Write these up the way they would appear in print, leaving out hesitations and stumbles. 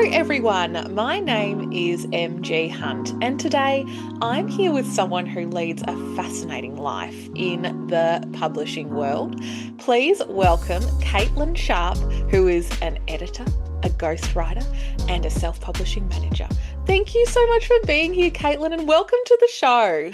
everyone. My name is MG Hunt, and today I'm here with someone who leads a fascinating life in the publishing world. Please welcome Kaitlan Sharpe, who is an editor, a ghostwriter, and a self-publishing manager. Thank you so much for being here, Kaitlan, and welcome to the show.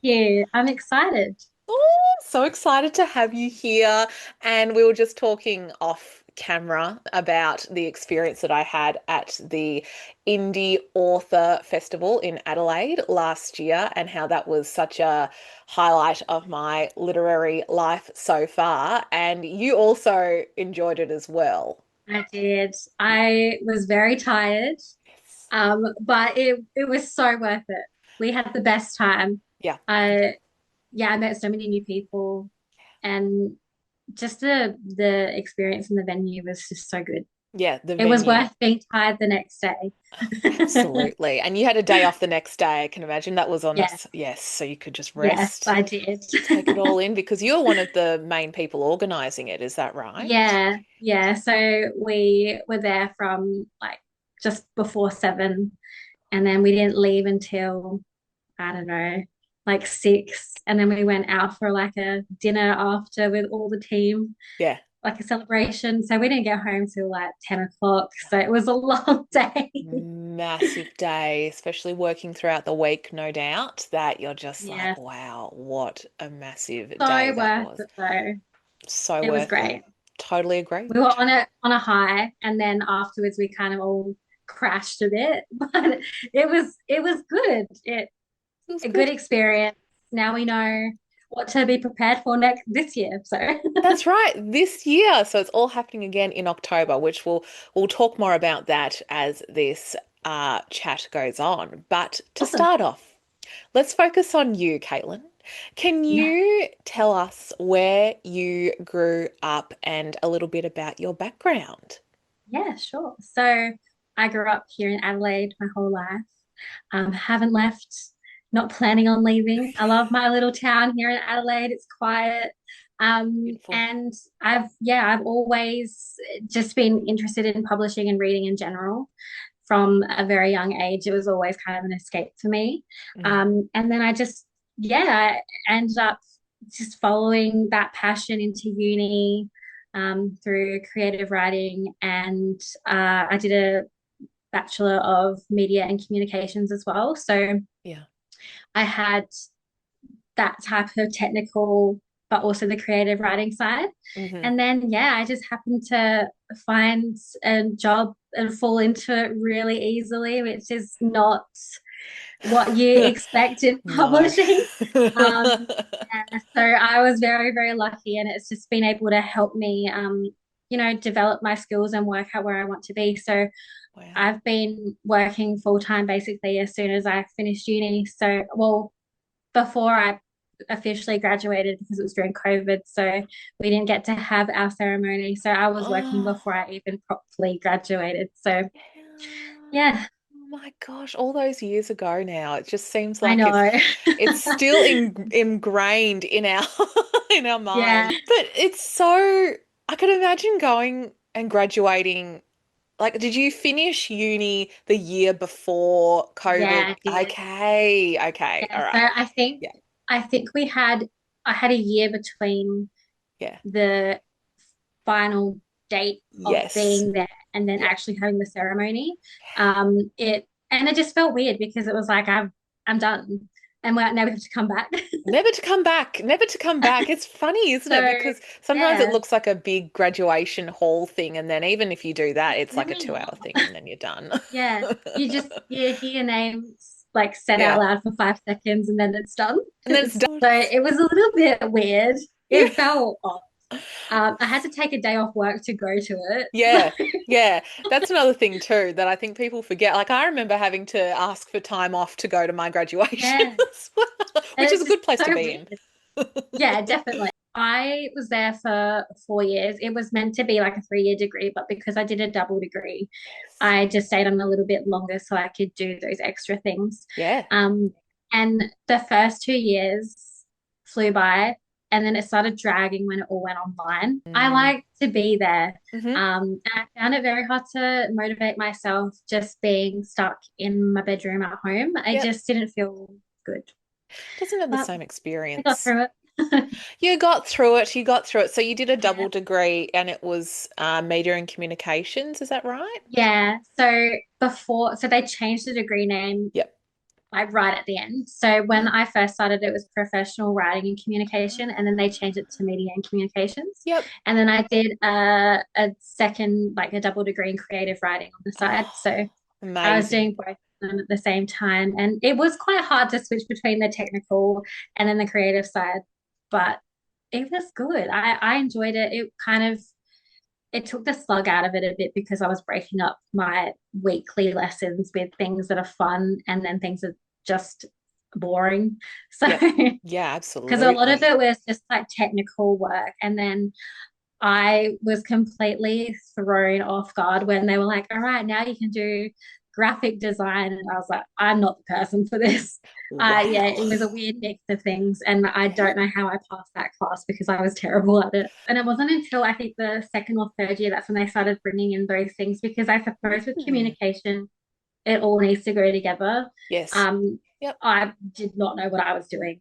You. I'm excited. Oh, I'm so excited to have you here. And we were just talking off camera about the experience that I had at the Indie Author Festival in Adelaide last year and how that was such a highlight of my literary life so far. And you also enjoyed it as well. I did. I was very tired, Yes. but it was so worth it. We had the best time. Yeah. I Yeah, I met so many new people, and just the experience in the venue was just so good. Yeah, the It was venue. worth being tired the next day. Absolutely. And you had a day off the next day, I can imagine. That was on Yes, us. Yes, so you could just yes, rest. I did. Take it all in because you're one of the main people organizing it, is that right? Yeah, yeah. So we were there from like just before 7, and then we didn't leave until I don't know, like 6. And then we went out for like a dinner after with all the team, Yeah. like a celebration. So we didn't get home till like 10 o'clock. So it was a long day. Massive day, especially working throughout the week, no doubt, that you're just like, Yeah. wow, what a massive day So that worth was. it though. So It was worth it. great. Totally agree. We were on a high, and then afterwards we kind of all crashed a bit, but it was good. It was A good good. experience. Now we know what to be prepared for next this year. So That's right, this year. So it's all happening again in October, which we'll talk more about that as this chat goes on. But to awesome. start off, let's focus on you, Caitlin. Can Yeah. you tell us where you grew up and a little bit about your background? Yeah, sure. So I grew up here in Adelaide my whole life. Haven't left, not planning on leaving. I love my little town here in Adelaide. It's quiet. Beautiful. And I've always just been interested in publishing and reading in general. From a very young age, it was always kind of an escape for me. Mm. And then I ended up just following that passion into uni through creative writing, and I did a Bachelor of Media and Communications as well. So Yeah. I had that type of technical, but also the creative writing side. Hmm. And then, yeah, I just happened to find a job and fall into it really easily, which is not what you expect in No. publishing. Yeah, so I was very, very lucky, and it's just been able to help me, develop my skills and work out where I want to be. So Wow. I've been working full time basically as soon as I finished uni. So, well, before I officially graduated because it was during COVID. So we didn't get to have our ceremony. So I was working Oh, before I even properly graduated. So yeah. yeah, Oh my gosh, all those years ago now. It just seems I like know. it's still ingrained in our in our Yeah, mind. But it's so I could imagine going and graduating. Like, did you finish uni the year before COVID? yeah, I did. Okay, okay, all Yeah. So right. Yeah, I think I had a year between yeah, the final date of yes, being there and then yeah. actually having the ceremony. It just felt weird because it was like I'm done, and now we have to come back. Never to come back, never to come back. It's funny, isn't it? So Because sometimes it yeah, looks like a big graduation hall thing, and then even if you do that, it's it's like a really 2 hour not. thing, and then you're done. Yeah, you hear your name like said out Yeah, loud for 5 seconds and then it's done. and then it's done. So it was a little bit weird. Yeah, It felt odd. I had to take a day off work to go to it. yeah, yeah. That's another thing too that I think people forget. Like I remember having to ask for time off to go to my graduation Yeah, as well, and which is it's a just good place to so be in. weird. Yeah, definitely. I was there for 4 years. It was meant to be like a 3-year degree, but because I did a double degree, Yes. I just stayed on a little bit longer so I could do those extra things. Yeah. Um, and the first 2 years flew by, and then it started dragging when it all went online. I Mm. like to be there. Hmm. And I found it very hard to motivate myself just being stuck in my bedroom at home. I Yep. just didn't feel good. Doesn't have the But same I got experience. through it. You got through it. You got through it. So you did a Yeah. double degree and it was media and communications. Is that right? Yeah. So they changed the degree name Yep. like right at the end. So when I first started, it was professional writing and communication, and then they changed it to media and communications. Yep. And then I did a second, like a double degree in creative writing on the side. Oh, So I was amazing. doing both of them at the same time, and it was quite hard to switch between the technical and then the creative side, but it was good. I enjoyed it. It took the slug out of it a bit because I was breaking up my weekly lessons with things that are fun and then things that are just boring. So, Yep. Yeah, because a lot of absolutely. it was just like technical work. And then I was completely thrown off guard when they were like, all right, now you can do graphic design. And I was like, I'm not the person for this. Yeah, Wow. it was a weird mix of things. And I Yeah. don't know how I passed that class because I was terrible at it. And it wasn't until I think the second or third year that's when they started bringing in those things because I suppose with Mm. communication, it all needs to go together. Yes. Um, Yep. I did not know what I was doing.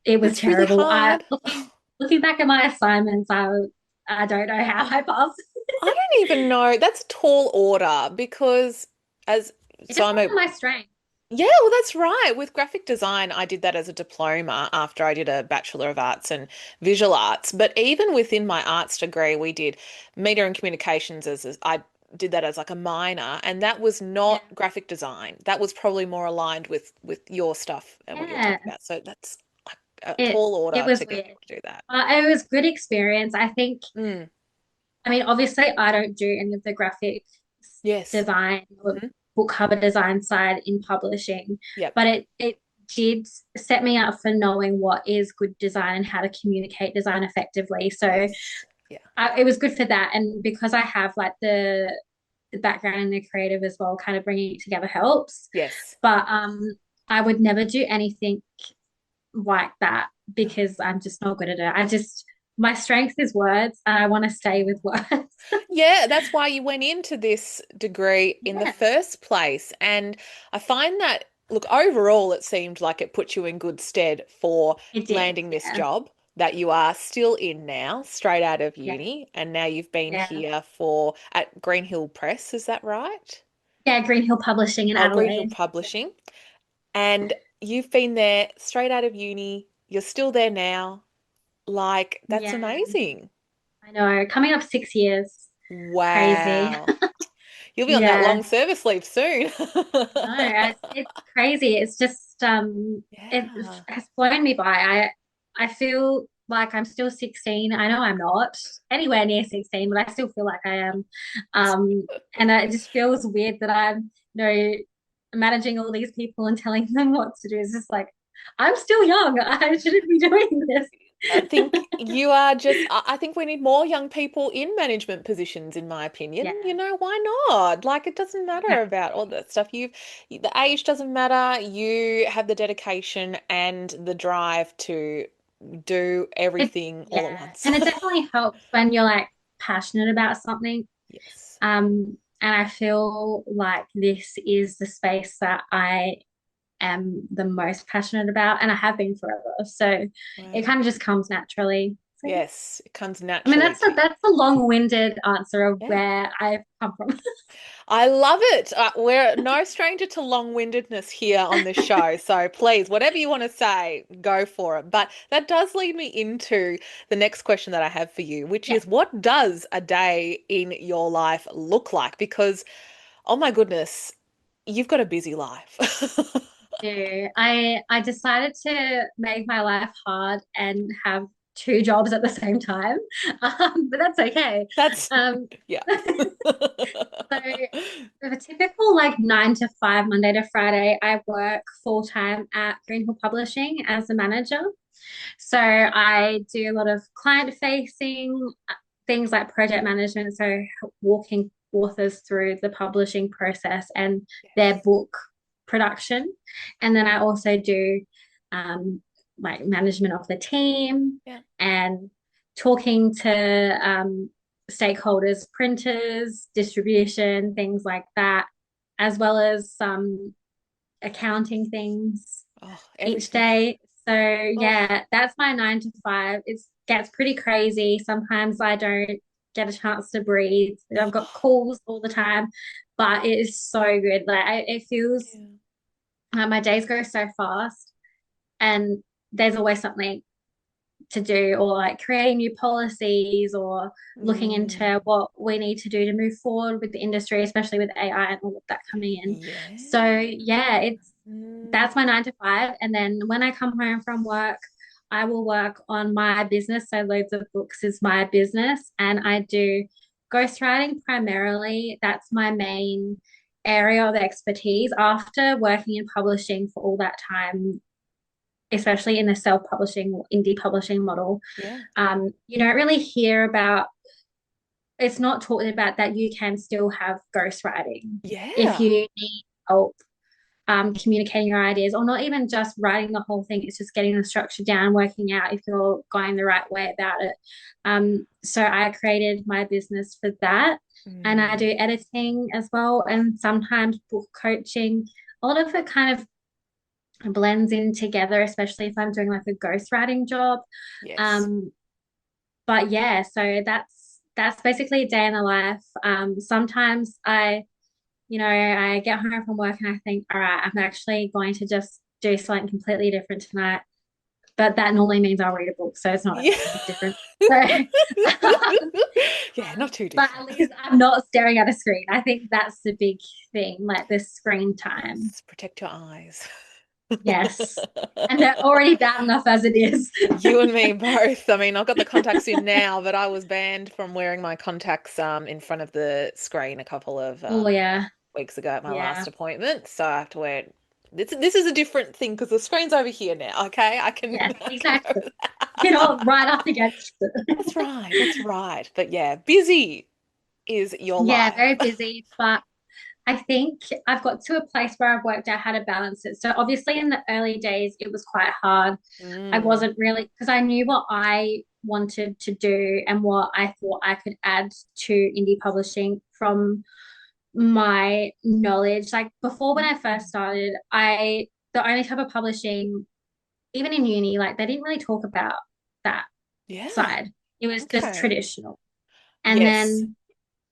It was It's really terrible. I hard. looking back at my assignments, I don't know how I passed. I don't even know. That's a tall order because as It so just I'm a wasn't my strength. yeah, well that's right. With graphic design, I did that as a diploma after I did a Bachelor of Arts and Visual Arts. But even within my arts degree, we did media and communications I did that as like a minor, and that was Yeah. not graphic design. That was probably more aligned with your stuff and what you're Yeah. talking about. So that's like a It tall it order was to get weird. people to do that. It was good experience. I think, Mm, I mean, obviously I don't do any of the graphic yes. design or Hmm. book cover design side in publishing, Yep. but it did set me up for knowing what is good design and how to communicate design effectively. So Yes. Yeah. it was good for that. And because I have like the background in the creative as well, kind of bringing it together helps. Yes. But I would never do anything like that because I'm just not good at it. My strength is words and I want to stay with words. Yeah, that's why you went into this degree in the Yeah, first place. And I find that, look, overall, it seemed like it put you in good stead for it did. landing this Yeah. job that you are still in now, straight out of Yeah. uni. And now you've been Yeah. here for at Green Hill Press, is that right? Yeah. Green Hill Publishing in Oh, Green Hill Adelaide. Publishing. And you've been there straight out of uni. You're still there now. Like, that's Yeah. amazing. I know. Coming up 6 years. Crazy. Wow. You'll be on that Yeah. long service leave soon. No, it's crazy. It's just it Yeah. has blown me by. I feel like I'm still 16. I know I'm not anywhere near 16, but I still feel like I am. And it just feels weird that I'm, managing all these people and telling them what to do. It's just like I'm still young. I shouldn't be doing this. I think you are just, I think we need more young people in management positions, in my opinion. Yeah, You know, why not? Like, it doesn't matter about all exactly. that stuff. The age doesn't matter. You have the dedication and the drive to do everything all at Yeah, once. and it definitely helps when you're like passionate about something. Yes. And I feel like this is the space that I am the most passionate about, and I have been forever. So it Wow. kind of just comes naturally. So, yeah. Yes, it comes I mean, naturally to you. that's a long-winded answer of Yeah. where I've come from. I love it. We're no stranger to long-windedness here on this show. So please, whatever you want to say, go for it. But that does lead me into the next question that I have for you, which Yeah. is what does a day in your life look like? Because, oh my goodness, you've got a busy life. Do. I decided to make my life hard and have two jobs at the same time, but that's okay. That's, Um, yeah. So a typical like 9 to 5, Monday to Friday, I work full time at Greenhill Publishing as a manager. So I do a lot of client facing things like project management, so walking authors through the publishing process and their Yes. book production. And then I also do um, like management of the team Yeah. and talking to stakeholders, printers, distribution, things like that, as well as some accounting things Oh, each everything. day. So Oh, yeah, that's my 9 to 5. It gets pretty crazy. Sometimes I don't get a chance to breathe. I've got oh, calls all the time, but it is so good. It feels yeah. my days go so fast, and there's always something to do, or like creating new policies or looking into Mm, what we need to do to move forward with the industry, especially with AI and all of that coming in. So yeah. yeah, it's Mm, that's my 9 to 5. And then when I come home from work, I will work on my business. So Loads of Books is my business, and I do ghostwriting primarily. That's my main area of expertise after working in publishing for all that time, especially in the self-publishing, indie publishing model. yeah. You don't really hear about, it's not talked about that you can still have ghostwriting if Yeah. you need help communicating your ideas, or not even just writing the whole thing. It's just getting the structure down, working out if you're going the right way about it. So I created my business for that. And I Mm, do editing as well, and sometimes book coaching. A lot of it kind of blends in together, especially if I'm doing like a ghostwriting job. yes. Um, but yeah, so that's basically a day in the life. Sometimes I get home from work and I think, all right, I'm actually going to just do something completely different tonight. But that normally means I'll read a book, so it's not Yeah. a big difference. So, Yeah, not too but at different. least I'm not staring at a screen. I think that's the big thing, like the screen time. Yes, protect your eyes. Yes. And they're already bad enough as it is. You and me both. I mean, I've got the contacts in now, but I was banned from wearing my contacts in front of the screen a couple of Oh yeah. weeks ago at my last Yeah. appointment. So I have to wear this is a different thing because the screen's over here now. Okay, I can Yes, I can go exactly. with You're that. not right up against it. That's right. That's right. But yeah, busy is your Yeah, life. very busy, but I think I've got to a place where I've worked out how to balance it. So obviously Yeah. in the early days it was quite hard. I Mm, wasn't really, because I knew what I wanted to do and what I thought I could add to indie publishing from my knowledge. Like before, when I first mm. started, I the only type of publishing, even in uni, like they didn't really talk about that Yeah. side. It was just Okay. traditional. And Yes. then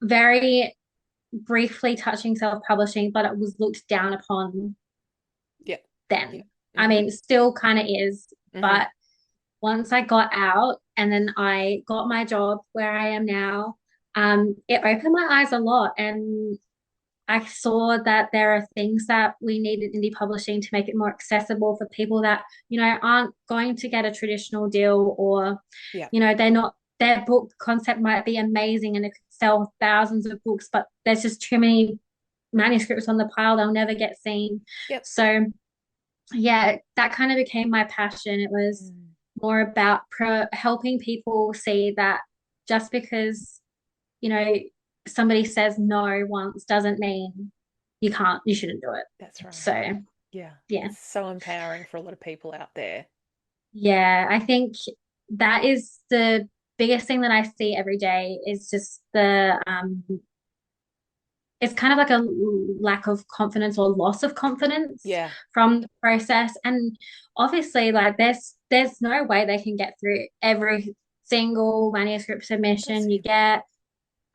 very briefly touching self-publishing, but it was looked down upon Yeah. Yeah. then. I Mm-hmm. mean, it still kind of is, Mm-hmm. but once I got out and then I got my job where I am now, it opened my eyes a lot. And I saw that there are things that we need in indie publishing to make it more accessible for people that, aren't going to get a traditional deal, or, Yeah. they're not, their book concept might be amazing and it could sell thousands of books, but there's just too many manuscripts on the pile, they'll never get seen. Yep. So yeah, that kind of became my passion. It was Mm. more about helping people see that just because, you know, somebody says no once doesn't mean you shouldn't do it. That's right. So Yeah. yeah. It's so empowering for a lot of people out there. Yeah, I think that is the biggest thing that I see every day is just it's kind of like a lack of confidence or loss of confidence Yeah. from the process. And obviously, like there's no way they can get through every single manuscript That's submission you it. get.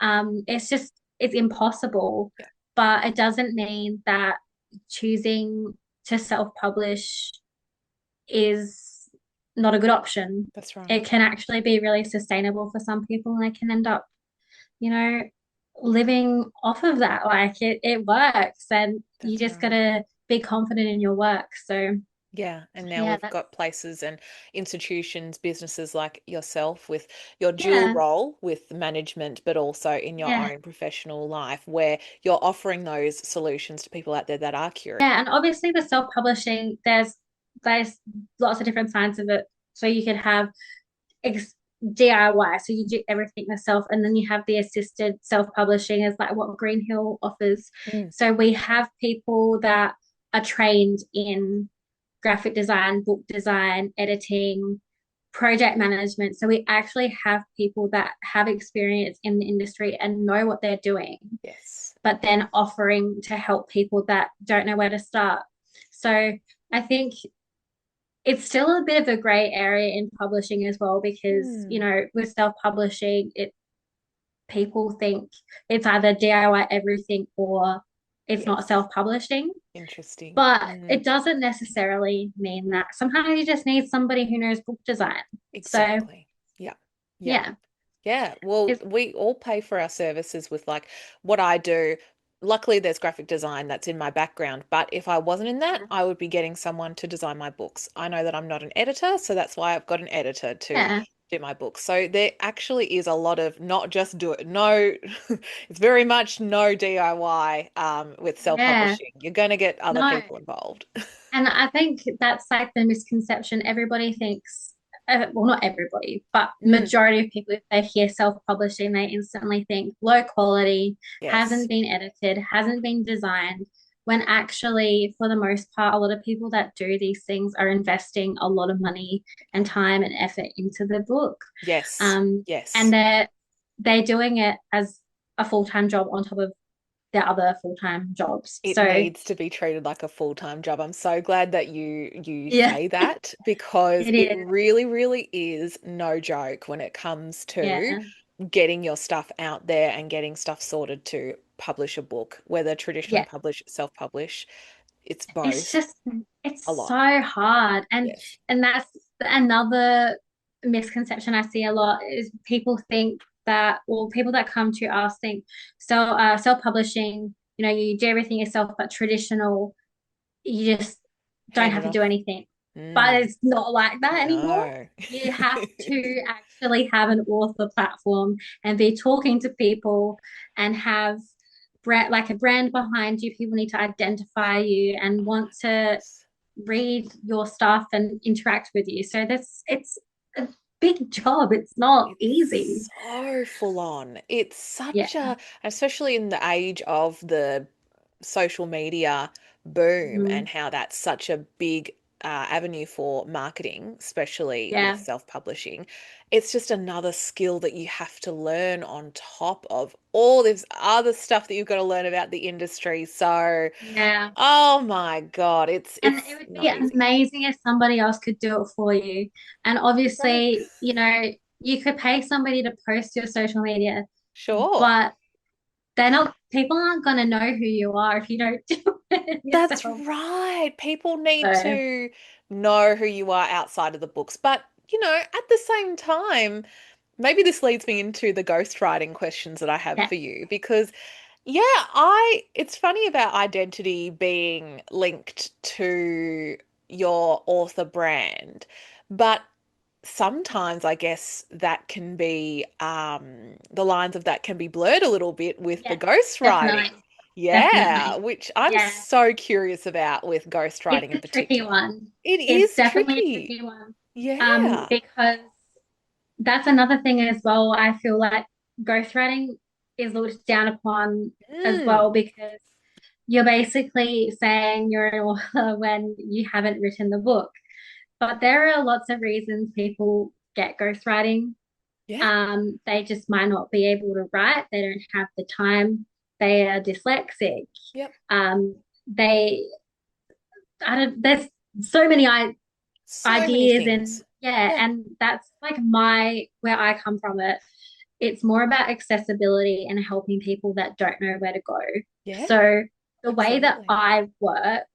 It's impossible. Yeah. But it doesn't mean that choosing to self-publish is not a good option. That's right. It can actually be really sustainable for some people, and they can end up, you know, living off of that. Like it works, and you That's just right. gotta be confident in your work. So Yeah, and now yeah, we've that's got places and institutions, businesses like yourself with your dual yeah, role with management, but also in your yeah, own professional life where you're offering those solutions to people out there that are curious. yeah. And obviously the self-publishing, there's lots of different sides of it. So you could have ex DIY, so you do everything yourself, and then you have the assisted self-publishing as like what Green Hill offers. Mm. So we have people that are trained in graphic design, book design, editing, project management. So we actually have people that have experience in the industry and know what they're doing, Yes. but then offering to help people that don't know where to start. So I think it's still a bit of a gray area in publishing as well, because, Hmm. with self-publishing, people think it's either DIY everything or it's not Yes. self-publishing. Interesting. But Mm. it doesn't necessarily mean that. Sometimes you just need somebody who knows book design. So Exactly. Yeah. Yeah. yeah, Yeah, well, it's we all pay for our services with like what I do. Luckily, there's graphic design that's in my background, but if I wasn't in that, I would be getting someone to design my books. I know that I'm not an editor, so that's why I've got an editor to yeah, do my books. So there actually is a lot of not just do it. No, it's very much no DIY with yeah. self-publishing. You're going to get other No. people involved. And I think that's like the misconception. Everybody thinks, well, not everybody, but Mm, majority of people, if they hear self-publishing, they instantly think low quality, yes. hasn't been edited, hasn't been designed. When actually, for the most part, a lot of people that do these things are investing a lot of money and time and effort into the book. Yes. Um, and Yes. they're doing it as a full-time job on top of their other full-time jobs. It So needs to be treated like a full-time job. I'm so glad that you yeah, say that because it it is. really, really is no joke when it comes to Yeah. getting your stuff out there and getting stuff sorted to publish a book, whether traditionally Yeah, publish, self-publish, it's it's both just it's a lot. so hard. and Yes. and that's another misconception I see a lot is people think that, well, people that come to us think, so self-publishing, you do everything yourself, but traditional, you just don't Hand have it to do off. anything. But Mm, it's not like that anymore. no. You have to actually have an author platform and be talking to people and have like a brand behind you. People need to identify you and want to Yes. read your stuff and interact with you. So it's a big job. It's not easy. It's so full on. It's Yeah. such a, especially in the age of the social media boom and Mhm. how that's such a big avenue for marketing, especially with Yeah. self-publishing. It's just another skill that you have to learn on top of all this other stuff that you've got to learn about the industry. So, Yeah. oh my God, it's And it it's would be not easy. amazing if somebody else could do it for you. And Great. obviously, you could pay somebody to post your social media, Sure. but people aren't going to know who you are if you don't do it That's yourself. right. People need So, to know who you are outside of the books. But, at the same time, maybe this leads me into the ghostwriting questions that I have yeah, for you because, yeah, it's funny about identity being linked to your author brand, but sometimes I guess that can be the lines of that can be blurred a little bit with the yeah, ghostwriting. definitely. Yeah, Definitely. which I'm Yeah. so curious about with It's ghostwriting in a tricky particular. one. It It's is definitely a tricky. tricky one. Yeah. Because that's another thing as well. I feel like ghostwriting is looked down upon as Mm. well, because you're basically saying you're an author when you haven't written the book. But there are lots of reasons people get ghostwriting. Yeah. They just might not be able to write. They don't have the time. They are dyslexic. Yep. Um, they, I don't, there's so many So many ideas, and things. yeah, Yeah. and that's like where I come from. It's more about accessibility and helping people that don't know where to go. Yeah. So the way that Absolutely. I work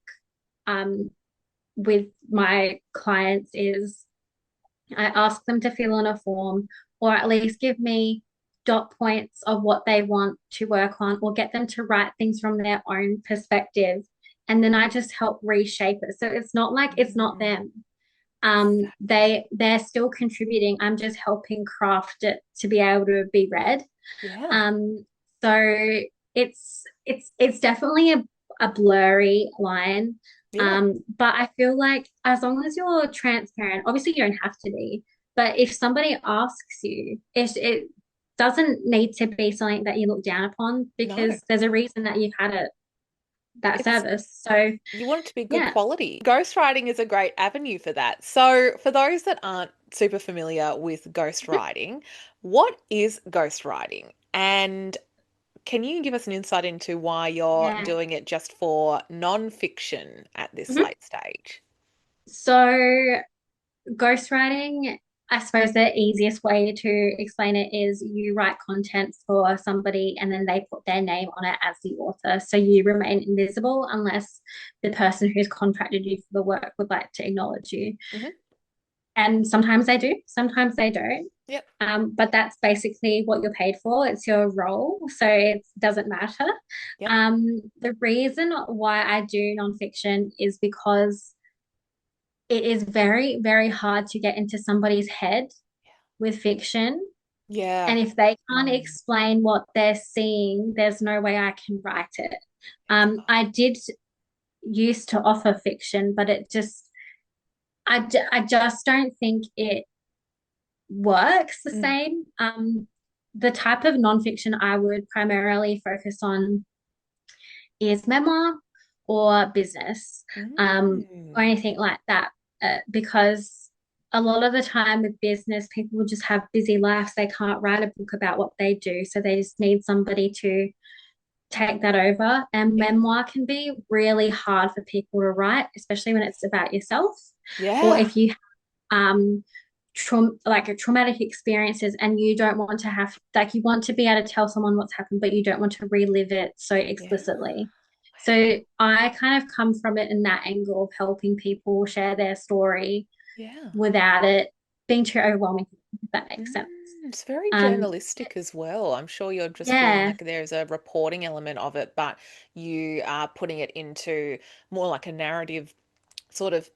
um, with my clients is I ask them to fill in a form, or at least give me dot points of what they want to work on, or get them to write things from their own perspective. And then I just help reshape it. So it's not like it's not Mm, them. exactly. They're still contributing. I'm just helping craft it to be able to be read. Yeah. Um, so it's definitely a blurry line. Yeah. But I feel like as long as you're transparent, obviously you don't have to be, but if somebody asks you, it doesn't need to be something that you look down upon, No. because there's a reason that you've had it that It's service. So you want it to be good yeah. quality. Ghostwriting is a great avenue for that. So, for those that aren't super familiar with ghostwriting, what is ghostwriting? And can you give us an insight into why you're Yeah. doing it just for non-fiction at this Mhm. late stage? So ghostwriting, I suppose the easiest way to explain it is you write content for somebody and then they put their name on it as the author. So you remain invisible unless the person who's contracted you for the work would like to acknowledge you. Hmm. And sometimes they do, sometimes they don't. Yep. But that's basically what you're paid for. It's your role, so it doesn't matter. Yep. The reason why I do nonfiction is because it is very, very hard to get into somebody's head with fiction. Yeah. And if they can't Mm. explain what they're seeing, there's no way I can write it. I did used to offer fiction, but I just don't think it works the Mm. same. The type of nonfiction I would primarily focus on is memoir or business, or Mm. anything like that, because a lot of the time with business, people just have busy lives. They can't write a book about what they do, so they just need somebody to take that over. And Yeah. memoir can be really hard for people to write, especially when it's about yourself, or Yeah. if you um traumatic experiences and you don't want to have like you want to be able to tell someone what's happened but you don't want to relive it so Yeah. explicitly. So I kind of come from it in that angle of helping people share their story Yeah. without it being too overwhelming, if that makes Mm, sense. it's very um journalistic as well. I'm sure you're just feeling yeah, like there's a reporting element of it, but you are putting it into more like a narrative sort of,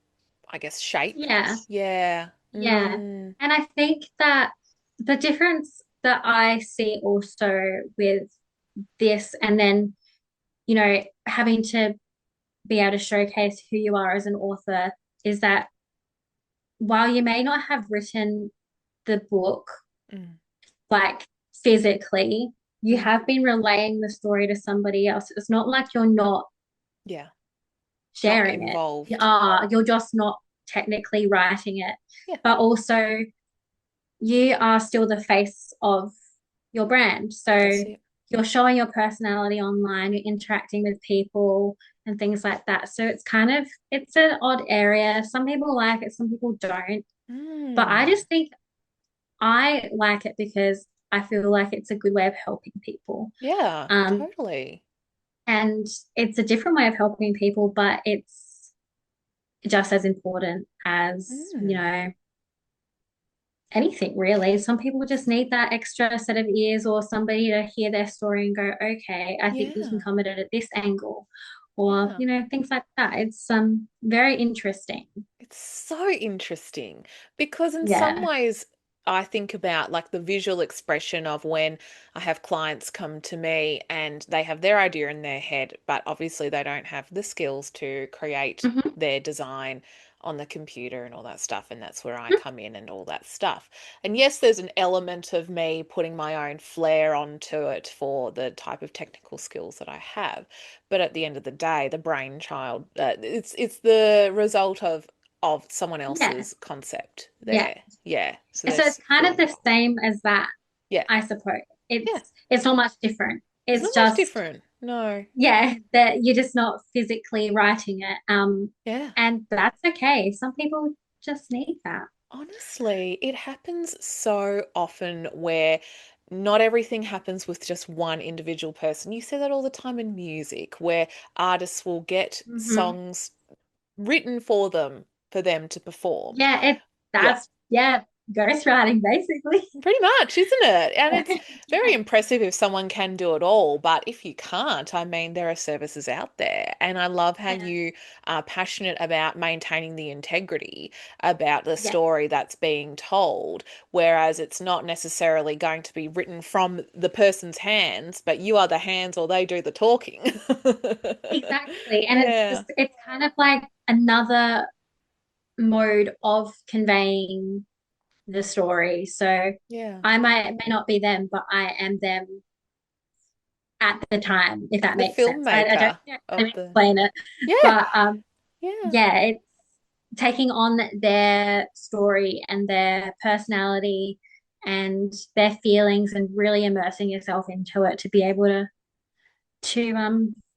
I guess, shape. yeah, Yeah. yeah. And I think that the difference that I see also with this and then having to be able to showcase who you are as an author is that while you may not have written the book Mm, like physically, you mm, have been relaying the story to somebody else. It's not like you're not yeah. Not sharing it. involved. You're just not technically writing it. Yeah. But also you are still the face of your brand. So That's it. you're showing your personality online, you're interacting with people and things like that. So it's an odd area. Some people like it, some people don't. But I Mm, just think I like it because I feel like it's a good way of helping people. yeah, Um, totally. and it's a different way of helping people, but it's just as important as, Mm, anything really. Some people just need that extra set of ears or somebody to hear their story and go, okay, I think you can yeah. come at it at this angle, or Yeah. things like that. It's very interesting. It's so interesting because, in some Yeah. ways, I think about like the visual expression of when I have clients come to me and they have their idea in their head, but obviously they don't have the skills to create Hmm. their design on the computer and all that stuff. And that's where I come in and all that stuff. And yes, there's an element of me putting my own flair onto it for the type of technical skills that I have. But at the end of the day, the brainchild, it's the result of someone Yeah. else's concept Yeah. there. Yeah. So So it's there's kind still of the involved. same as that, Yeah. I suppose. Yeah. It's not much different. It's not It's much just, different. No. yeah, that you're just not physically writing it. Yeah. And that's okay. Some people just need that. Honestly, it happens so often where not everything happens with just one individual person. You see that all the time in music, where artists will get Hmm. songs written for them to perform. Yeah, Yeah. yeah, ghostwriting basically. Pretty much, isn't it? And it's very impressive if someone can do it all, but if you can't, I mean, there are services out there. And I love how Yeah, you are passionate about maintaining the integrity about the yeah, story that's being told, whereas it's not necessarily going to be written from the person's hands, but you are the hands or they do the talking. exactly. And Yeah, it's kind of like another mode of conveying the story. So yeah, I may not be them, but I am them at the time, if that The makes sense. I don't filmmaker think I can of the, explain it, yeah, but yeah. yeah, it's taking on their story and their personality and their feelings and really immersing yourself into it to be able to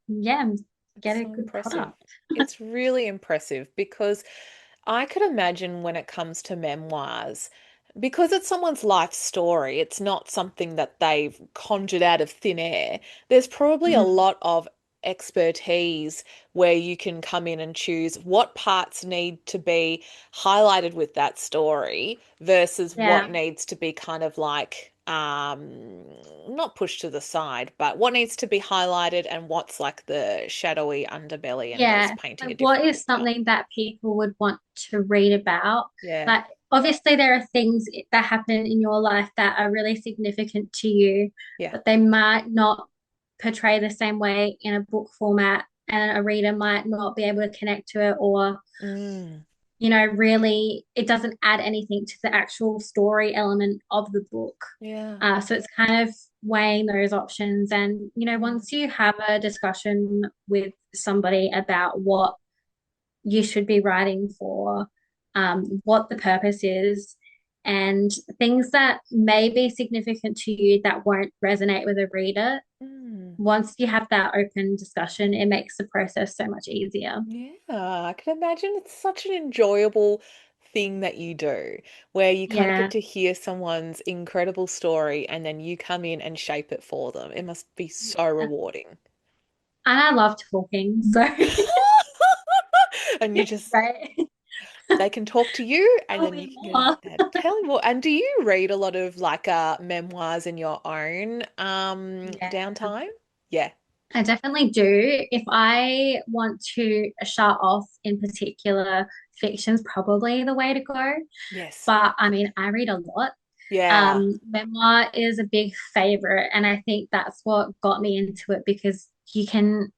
yeah, It's get a so good impressive. product. It's really impressive because I could imagine when it comes to memoirs, because it's someone's life story, it's not something that they've conjured out of thin air. There's probably a Mhm. lot of expertise where you can come in and choose what parts need to be highlighted with that story versus what Yeah. needs to be kind of like not pushed to the side, but what needs to be highlighted and what's like the shadowy underbelly and just Yeah. painting Like a what different is picture. something that people would want to read about? Yeah. Like obviously there are things that happen in your life that are really significant to you, Yeah. but they might not portray the same way in a book format, and a reader might not be able to connect to it, or Mm, really it doesn't add anything to the actual story element of the book. yeah. So it's kind of weighing those options. And, Mm, once you have a discussion with somebody about what you should be writing for, what the purpose is, and things that may be significant to you that won't resonate with a reader, mm. once you have that open discussion, it makes the process so much easier. Yeah, I can imagine it's such an enjoyable thing that you do, where you kind of get Yeah. to hear someone's incredible story and then you come in and shape it for them. It must be so And rewarding. I love talking, so And you just, right. they can talk to you and Tell then you me can get out more. there. Tell me more. And do you read a lot of like memoirs in your own Yeah. downtime? Yeah. I definitely do. If I want to shut off in particular, fiction's probably the way to go. Yes. But I mean, I read a lot. Yeah. Memoir is a big favorite, and I think that's what got me into it because you can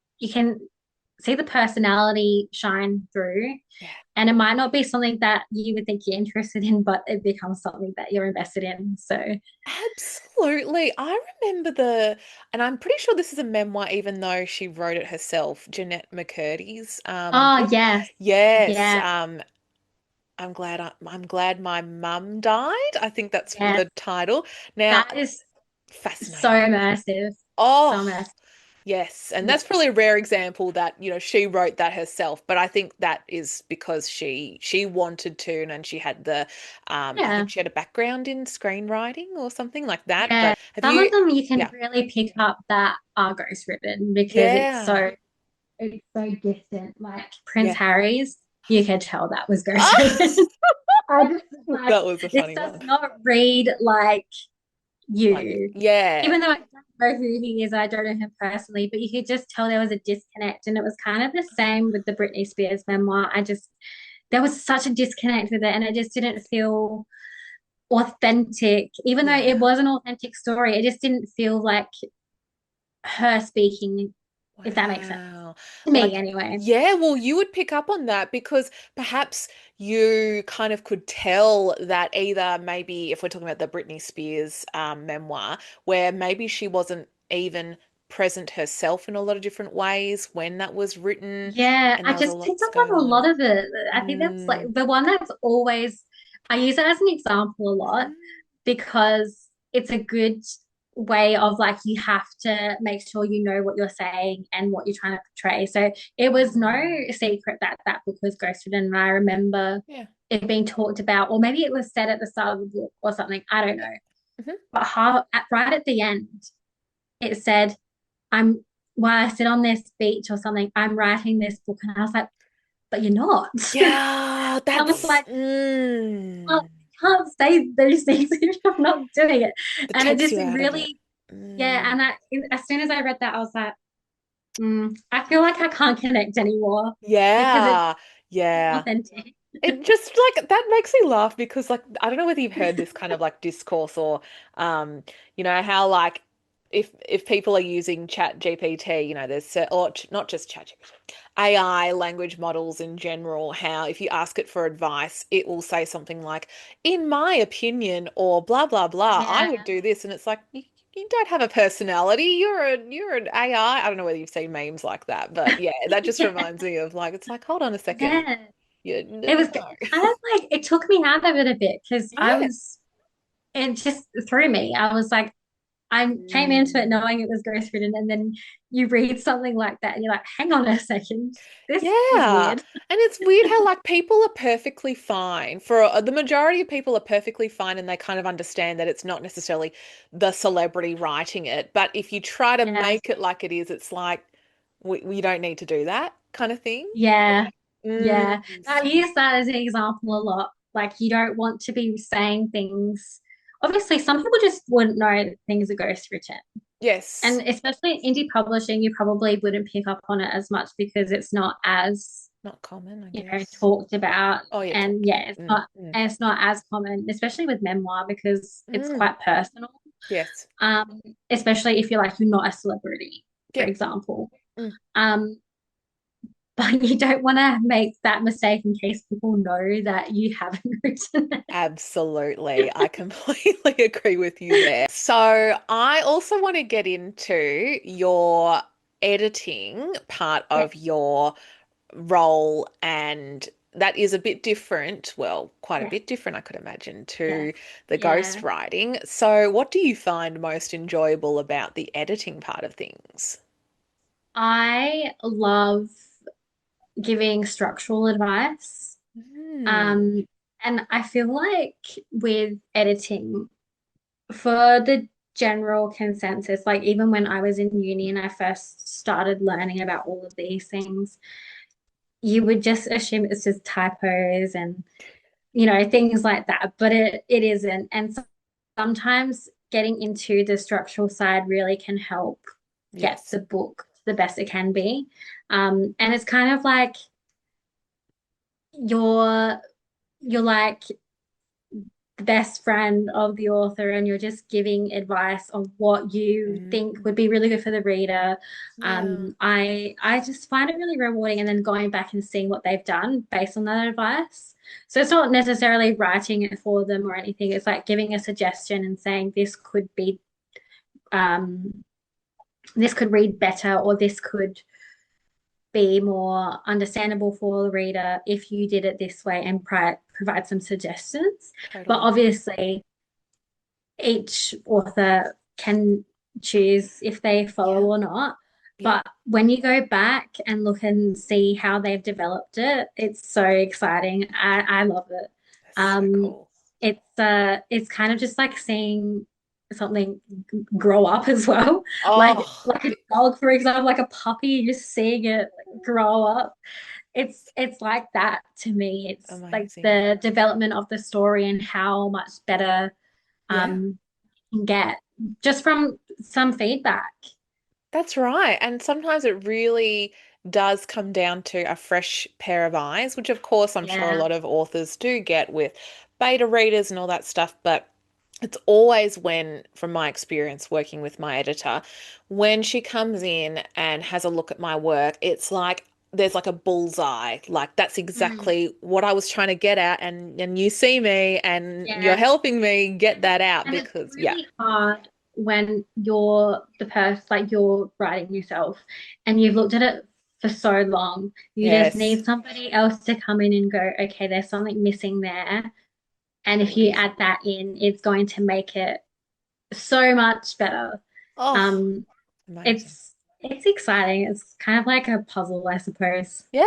see the personality shine through, Yeah. and it might not be something that you would think you're interested in, but it becomes something that you're invested in. So, Absolutely. I remember and I'm pretty sure this is a memoir, even though she wrote it herself, Jeanette McCurdy's oh book. yes, Yes. yeah, I'm glad my mum died. I think that's yeah, the title. Now, that is so fascinating. immersive, Oh, so immersive. yes. And that's Yeah, probably a rare example that, she wrote that herself. But I think that is because she wanted to and she had I yeah, think she had a background in screenwriting or something like that. yeah. But have Some you, of them you can yeah. really pick up that are ghostwritten because Yeah. it's so distant. Like Prince Yeah. Harry's, you could tell that was ghostwritten. Ah! I just like That was a this funny does one. not read like Like, you. yeah. Even though I don't know who he is, I don't know him personally, but you could just tell there was a disconnect. And it was kind of the same with the Britney Spears memoir. There was such a disconnect with it, and it just didn't feel authentic. Even though it Yeah. was an authentic story, it just didn't feel like her speaking, if that makes sense. Wow. To me, Like, anyway. yeah, well, you would pick up on that because perhaps you kind of could tell that either maybe if we're talking about the Britney Spears memoir, where maybe she wasn't even present herself in a lot of different ways when that was written Yeah, and I there was a just lot picked up going on a on. lot of it. I think that's like Mm. the one that's always, I use it as an example a lot Mm. because it's a good way of like, you have to make sure you know what you're saying and what you're trying to portray. So it was no Mm. secret that that book was ghosted. And I remember Yeah. it being talked about, or maybe it was said at the start of the book or something. I don't know. Mhm. But right at the end, it said, I'm while I sit on this beach or something, I'm writing this book. And I was like, but you're not. Yeah, I was that's like, oh, you can't say those things if you're not doing it. that And it takes just you out of it. really, yeah. Mm. And as soon as I read that, I was like, I feel like I can't connect anymore because it's Yeah, yeah. authentic. It just like that makes me laugh because like I don't know whether you've heard this kind of like discourse or how like if people are using Chat GPT, there's not just Chat GPT, AI language models in general, how if you ask it for advice, it will say something like, in my opinion, or blah blah blah, I would Yeah, do this, and it's like you don't have a personality. You're an AI. I don't know whether you've seen memes like that, but yeah, that just reminds me of like it's like, hold on a second. Yeah. You It was no. kind of like it took me out of it a bit because Yeah. it just threw me. I was like, I came into it Mm. knowing it was ghostwritten, and then you read something like that, and you're like, hang on a second, this is Yeah. weird. And it's weird how like people are perfectly fine for the majority of people are perfectly fine and they kind of understand that it's not necessarily the celebrity writing it. But if you try to Yeah, make it like it is, it's like we don't need to do that kind of thing. yeah, Mm. yeah. I use that as an example a lot. Like, you don't want to be saying things. Obviously, some people just wouldn't know that things are ghostwritten. Yes. And especially in indie publishing, you probably wouldn't pick up on it as much because it's not as, Not common, I guess. talked about. Oh yeah, And talked yeah, about. it's not as common, especially with memoir because it's Mm. quite personal. Yes. Um, Especially if you're not a celebrity, for Yep. example. Mm. Um, but you don't want to make that mistake in case people know that you haven't written Absolutely. I it. completely agree with you there. So, I also want to get into your editing part Yeah, of your role, and that is a bit different, well, quite a yeah, bit different, I could imagine, yeah, to the yeah. ghostwriting. So, what do you find most enjoyable about the editing part of things? I love giving structural advice. Hmm. Um, and I feel like with editing, for the general consensus, like even when I was in uni and I first started learning about all of these things, you would just assume it's just typos and things like that, but it isn't. And sometimes getting into the structural side really can help get Yes. the book the best it can be. And it's kind of like you're you're like the best friend of the author and you're just giving advice on what you think Mm. would be really good for the reader. Yeah. I just find it really rewarding and then going back and seeing what they've done based on that advice. So it's not necessarily writing it for them or anything. It's like giving a suggestion and saying um, this could read better or this could be more understandable for the reader if you did it this way and provide some suggestions. But Totally. obviously, each author can choose if they follow Yeah. or not. Yeah. But when you go back and look and see how they've developed it, it's so exciting. I love it. That's so Um, cool. it's kind of just like seeing something grow up as well. Like Oh, like a dog, for example, like a puppy, just seeing it grow up. It's like that to me. It's like amazing. the development of the story and how much better Yeah. um can get just from some feedback. That's right. And sometimes it really does come down to a fresh pair of eyes, which of course I'm sure a Yeah. lot of authors do get with beta readers and all that stuff. But it's always when, from my experience working with my editor, when she comes in and has a look at my work, it's like there's like a bullseye. Like that's Mm. exactly what I was trying to get at, and you see me and you're Yeah. helping me get that out And it's because yeah. really hard when you're the person, like you're writing yourself and you've looked at it for so long. You just Yes. need somebody else to come in and go, okay, there's something missing there. And if What you is add it? that in, it's going to make it so much better. Oh, Um, amazing. it's exciting. It's kind of like a puzzle, I suppose. Yeah.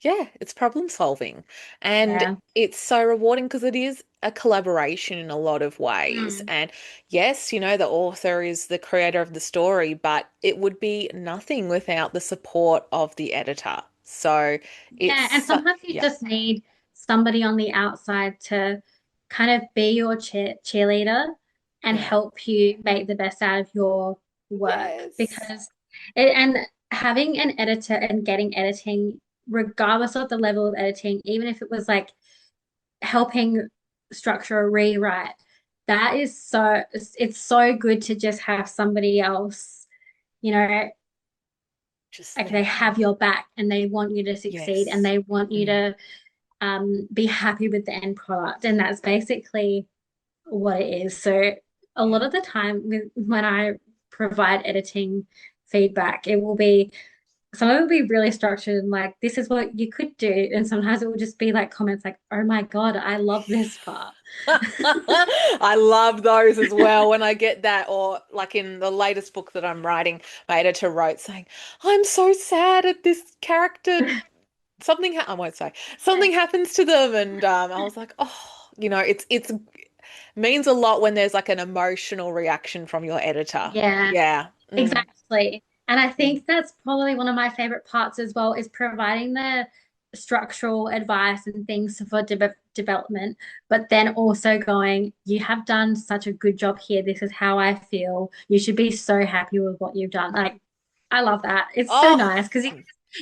Yeah, it's problem solving. And Yeah. it's so rewarding because it is a collaboration in a lot of ways. Mm. And yes, the author is the creator of the story, but it would be nothing without the support of the editor. So Yeah, and sometimes you yeah. just need somebody on the outside to kind of be your cheerleader and Yeah. help you make the best out of your work Yes. because and having an editor and getting editing, regardless of the level of editing, even if it was like helping structure a rewrite, that is it's so good to just have somebody else, you know, Just like they there. have your back and they want you to succeed and Yes. they want you Mm. to be happy with the end product. And that's basically what it is. So a lot Yeah. of the time when I provide editing feedback, it will be some of it will be really structured and like this is what you could do. And sometimes it will just be like comments like, oh my God, I love this part. I love those as well when I get that, or like in the latest book that I'm writing, my editor wrote saying, I'm so sad at this character. I won't say something happens to them, and I was like, oh, it's means a lot when there's like an emotional reaction from your editor. Yeah, Yeah. Mm. exactly. And I Mm. think that's probably one of my favorite parts as well is providing the structural advice and things for development, but then also going, you have done such a good job here. This is how I feel. You should be so happy with what you've done. Like, I love that. It's so Oh, nice because you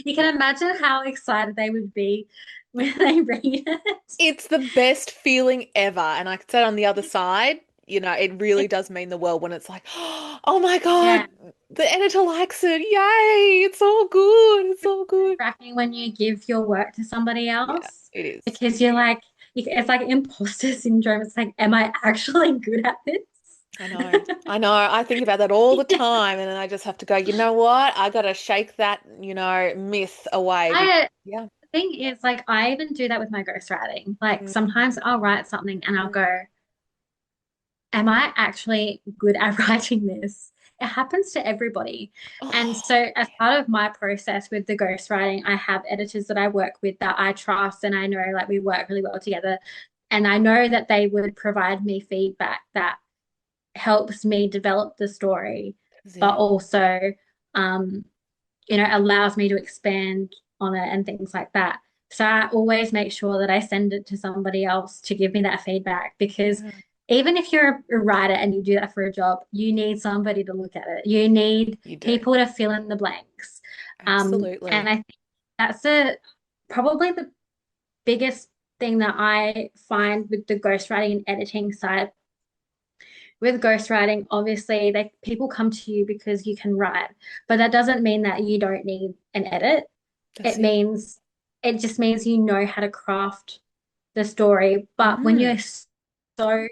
yeah. can imagine how excited they would be when they read it. It's the best feeling ever. And I said on the other side, it really It's, does mean the world when it's like, oh my yeah. God, the editor likes it. Yay, it's all good. It's all good. Cracking when you give your work to somebody Yeah, else it is. because you're like, it's like imposter syndrome. It's like, am I actually good at this? I know. I know. I think about that all the time. And then I just have to go, you know what? I got to shake that, myth away. I Yeah. The thing is, like, I even do that with my ghostwriting. Like, Mm, sometimes I'll write something and I'll mm. go, am I actually good at writing this? It happens to everybody. And Oh, so, as part of my process with the ghostwriting, I have editors that I work with that I trust and I know like we work really well together. And I know that they would provide me feedback that helps me develop the story, that's but it. also, um, allows me to expand on it and things like that. So I always make sure that I send it to somebody else to give me that feedback because Yeah, even if you're a writer and you do that for a job, you need somebody to look at it. You need you do. people to fill in the blanks. And Absolutely. I think that's probably the biggest thing that I find with the ghostwriting and editing side. With ghostwriting, obviously, people come to you because you can write, but that doesn't mean that you don't need an edit. That's It it. means it just means you know how to craft the story. But when Mm, you're so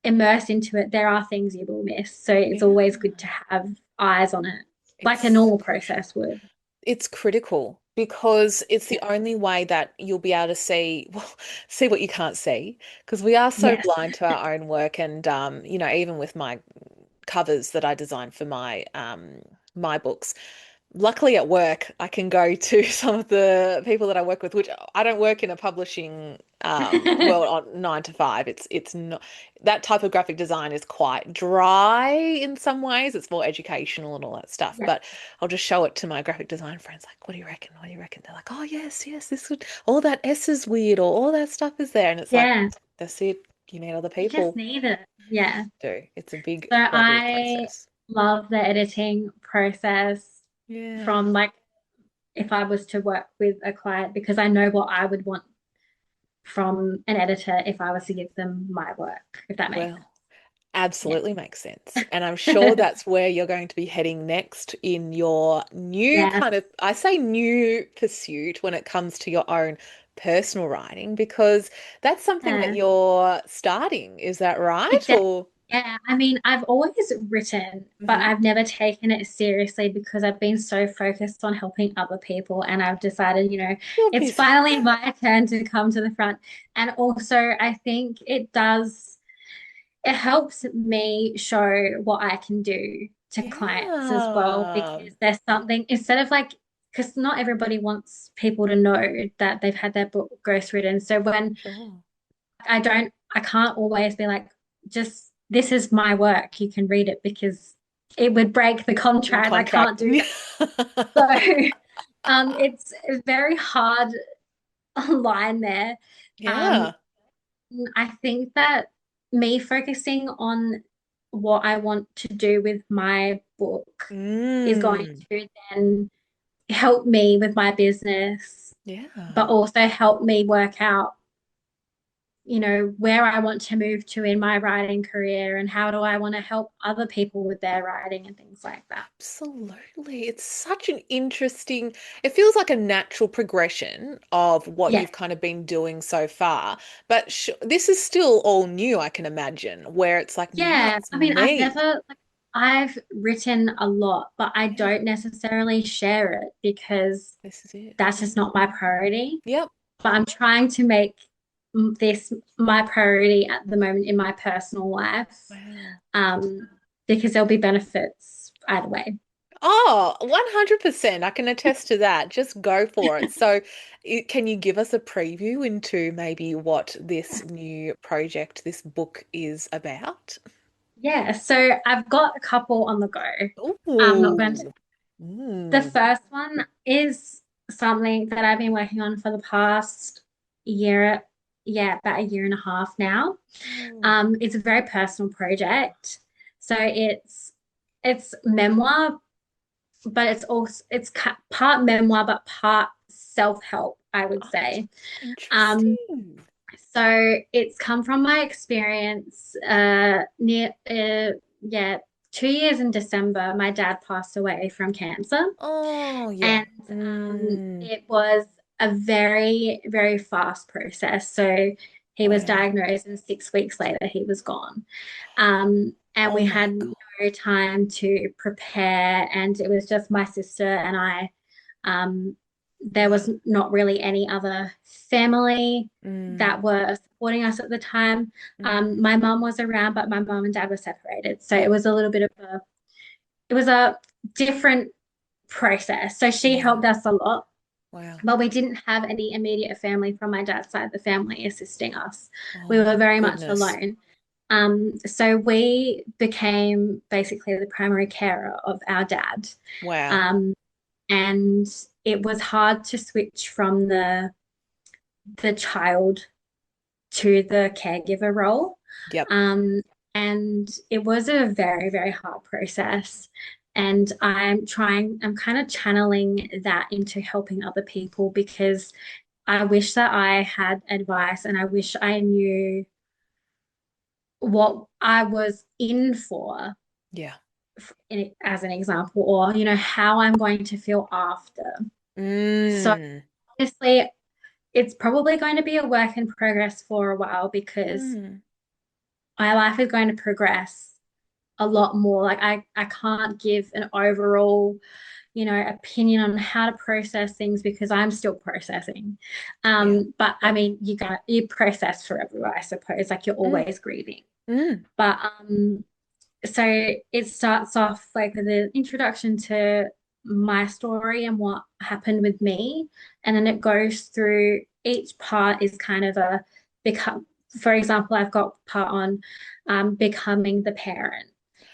immersed into it, there are things you will miss. So it's yeah. always good to have eyes on it, like a It's normal crucial. process would. It's critical because it's the only way that you'll be able to see, well, see what you can't see. Because we are so Yes. blind to our own work, and even with my covers that I design for my books. Luckily at work, I can go to some of the people that I work with, which I don't work in a publishing world on 9 to 5. It's not that type of graphic design is quite dry in some ways. It's more educational and all that stuff. Yeah. But I'll just show it to my graphic design friends, like, what do you reckon? What do you reckon? They're like, oh yes, yes, this would all that S is weird or all that stuff is there. And it's like, Yeah. that's it. You need other You just people need it. Yeah. do. It's a big So collaborative I process. love the editing process Yeah. from like if I was to work with a client because I know what I would want from an editor if I was to give them my work, if that makes Well, absolutely makes sense. sense. And I'm sure that's where you're going to be heading next in your new Yes. kind of, I say new pursuit when it comes to your own personal writing, because that's something that Yeah. you're starting. Is that right? Exactly. Or Yeah, I mean, I've always written, but Mhm. I've never taken it seriously because I've been so focused on helping other people. And I've decided, You're it's busy. finally my turn to come to the front. And also, I think it helps me show what I can do to clients as well Yeah. because there's something instead of like because not everybody wants people to know that they've had their book ghostwritten. So when Sure. I can't always be like, just this is my work, you can read it because it would break the In contract. I can't contract. do that. So it's a very hard line there. Um, Yeah. I think that me focusing on what I want to do with my book is going Mm. to then help me with my business, but Yeah. also help me work out where I want to move to in my writing career and how do I want to help other people with their writing and things like that. Absolutely. It's such an interesting, it feels like a natural progression of what Yeah. you've kind of been doing so far. But sh this is still all new, I can imagine, where it's like, now Yeah. it's I mean, I've me. never, like, I've written a lot, but I Yeah, don't necessarily share it because this is it. that's just not my priority. Yep. But I'm trying to make this my priority at the moment in my personal life, Wow. um, because there'll be benefits either way. Oh, 100%. I can attest to that. Just go for it. So, can you give us a preview into maybe what this new project, this book is about? Yeah, so I've got a couple on the go. I'm not going to. Ooh. The Mm. first one is something that I've been working on for the past year, yeah, about a year and a half now. Oh, It's a very personal project. So it's memoir, but part memoir, but part self-help, I would oh, say. Um, interesting. so it's come from my experience yeah, 2 years in December, my dad passed away from cancer. Oh, yeah. And Mm. it was a very, very fast process. So he was Wow. diagnosed, and 6 weeks later, he was gone. And Oh we my had God. no time to prepare, and it was just my sister and I. Um, there Wow. was not really any other family Mm. that were supporting us at the time. Mm. My mum was around, but my mum and dad were separated. So it Yep. was a little bit of it was a different process. So she Yeah. helped us a lot, Wow. but we didn't have any immediate family from my dad's side of the family assisting us. Oh We were my very much goodness. alone. So we became basically the primary carer of our dad. Wow. Um, and it was hard to switch from the child to the caregiver role. Yep. Um, and it was a very, very hard process. And I'm kind of channeling that into helping other people because I wish that I had advice and I wish I knew what I was in for, Yeah. as an example, or, how I'm going to feel after. So Mm. honestly, it's probably going to be a work in progress for a while because Mm. my life is going to progress a lot more. Like I can't give an overall, opinion on how to process things because I'm still processing. Yeah. But I Yep. mean, you process forever, I suppose. Like you're Mm. always grieving. Mm. But so it starts off like with an introduction to my story and what happened with me, and then it goes through each part is kind of a become. For example, I've got part on becoming the parent,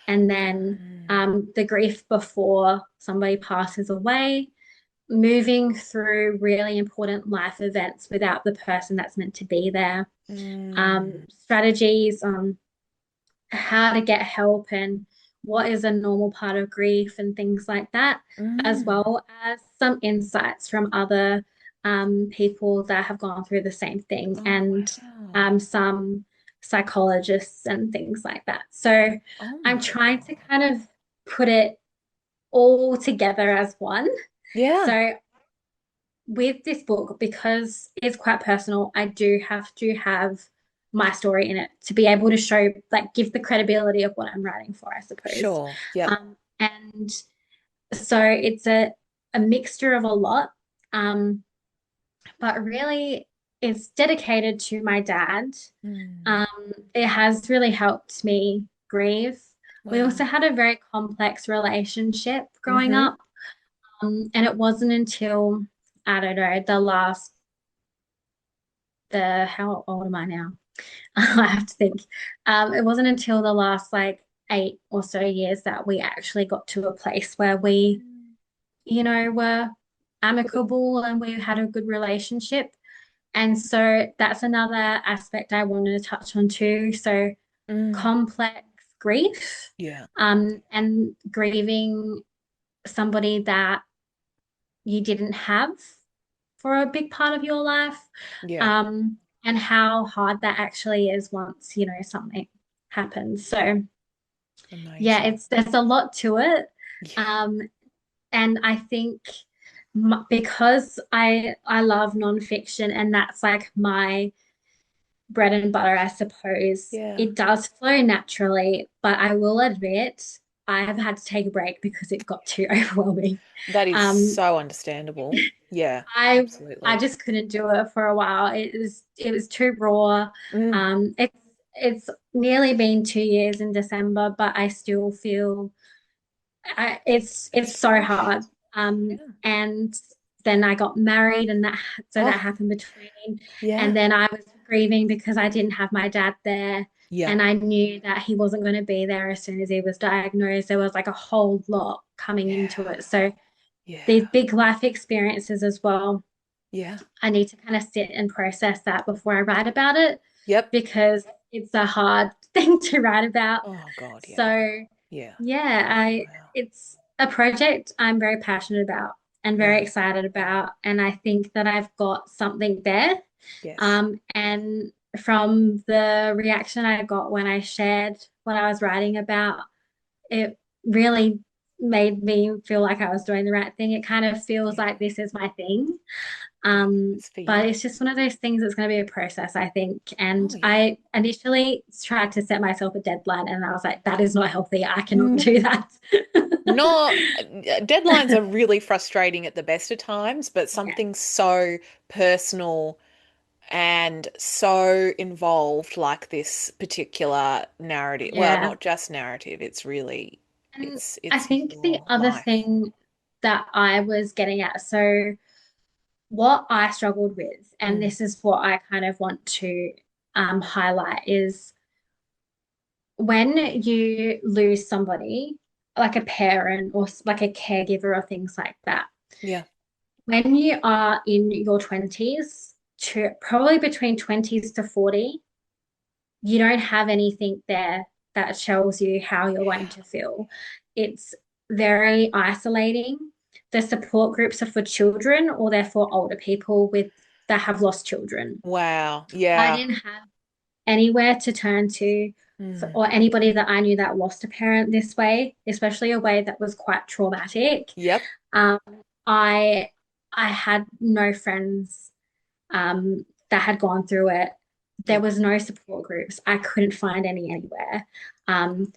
and then Mm. the grief before somebody passes away, moving through really important life events without the person that's meant to be there, Mm. strategies on how to get help and what is a normal part of grief and things like that, as Mm. well as some insights from other people that have gone through the same thing Oh, and wow. some psychologists and things like that. So Oh I'm my trying to God. kind of put it all together as one. Yeah. So with this book, because it's quite personal, I do have to have my story in it to be able to show, like, give the credibility of what I'm writing for, I suppose. Sure. Yep. And so it's a mixture of a lot, um, but really it's dedicated to my dad. Mm. It has really helped me grieve. We also Wow. had a very complex relationship growing Mm-hmm. up. And it wasn't until, I don't know, how old am I now? I have to think. It wasn't until the last like 8 or so years that we actually got to a place where we, were Good. amicable and we had a good relationship. And so that's another aspect I wanted to touch on too. So Mm. complex grief, Yeah. and grieving somebody that you didn't have for a big part of your life. Yeah. Um, and how hard that actually is once, something happens. So yeah, Amazing. it's there's a lot to it. Yeah. Um, and I think because I love nonfiction and that's like my bread and butter, I suppose, Yeah. it does flow naturally, but I will admit I have had to take a break because it got too overwhelming. That is Um, so understandable. Yeah, I I absolutely. just couldn't do it for a while. It was too raw. Mm. It's nearly been 2 years in December, but I still feel it's It's so fresh. hard. Yeah. And then I got married, and that Oh, happened between. And yeah. then I was grieving because I didn't have my dad there, Yeah. and I knew that he wasn't going to be there as soon as he was diagnosed. There was like a whole lot coming into Yeah. it. So Yeah. these big life experiences as well. Yeah. I need to kind of sit and process that before I write about it Yep. because it's a hard thing to write about. Oh God, yeah. So Yeah. yeah, I Wow. it's a project I'm very passionate about and very Yeah. excited about. And I think that I've got something there. Yes. And from the reaction I got when I shared what I was writing about, it really made me feel like I was doing the right thing. It kind of feels Yeah. like this is my thing. Yeah. It's for But you. it's just one of those things that's going to be a process, I think. And Oh yeah. I initially tried to set myself a deadline, and I was like, that is not healthy. I cannot Mm. do that. Not deadlines are really frustrating at the best of times, but Yeah. something so personal and so involved like this particular narrative. Well, Yeah. not just narrative, it's really And I it's think the your other life. thing that I was getting at, so what I struggled with, and Mm. this is what I kind of want to highlight, is when you lose somebody, like a parent or like a caregiver or things like that, Yeah. when you are in your 20s to probably between 20s to 40, you don't have anything there that tells you how you're going Yeah. to feel. It's very isolating. The support groups are for children or they're for older people with that have lost children. Wow. I Yeah. didn't have anywhere to turn to Mm. or anybody that I knew that lost a parent this way, especially a way that was quite traumatic. Yep. Um, I I had no friends that had gone through it. There Yep. was no support groups. I couldn't find any anywhere. Um,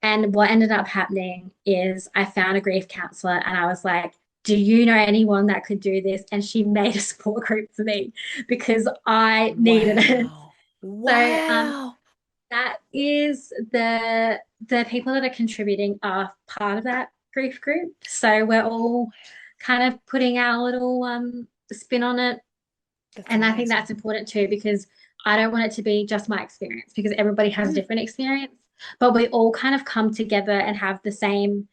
and what ended up happening is I found a grief counselor and I was like, do you know anyone that could do this? And she made a support group for me because I needed it. Wow. So Wow. that is the people that are contributing are part of that grief group. So we're all kind of putting our little spin on it. That's And I think amazing. that's important too, because I don't want it to be just my experience because everybody has a Mm. different experience, but we all kind of come together and have the same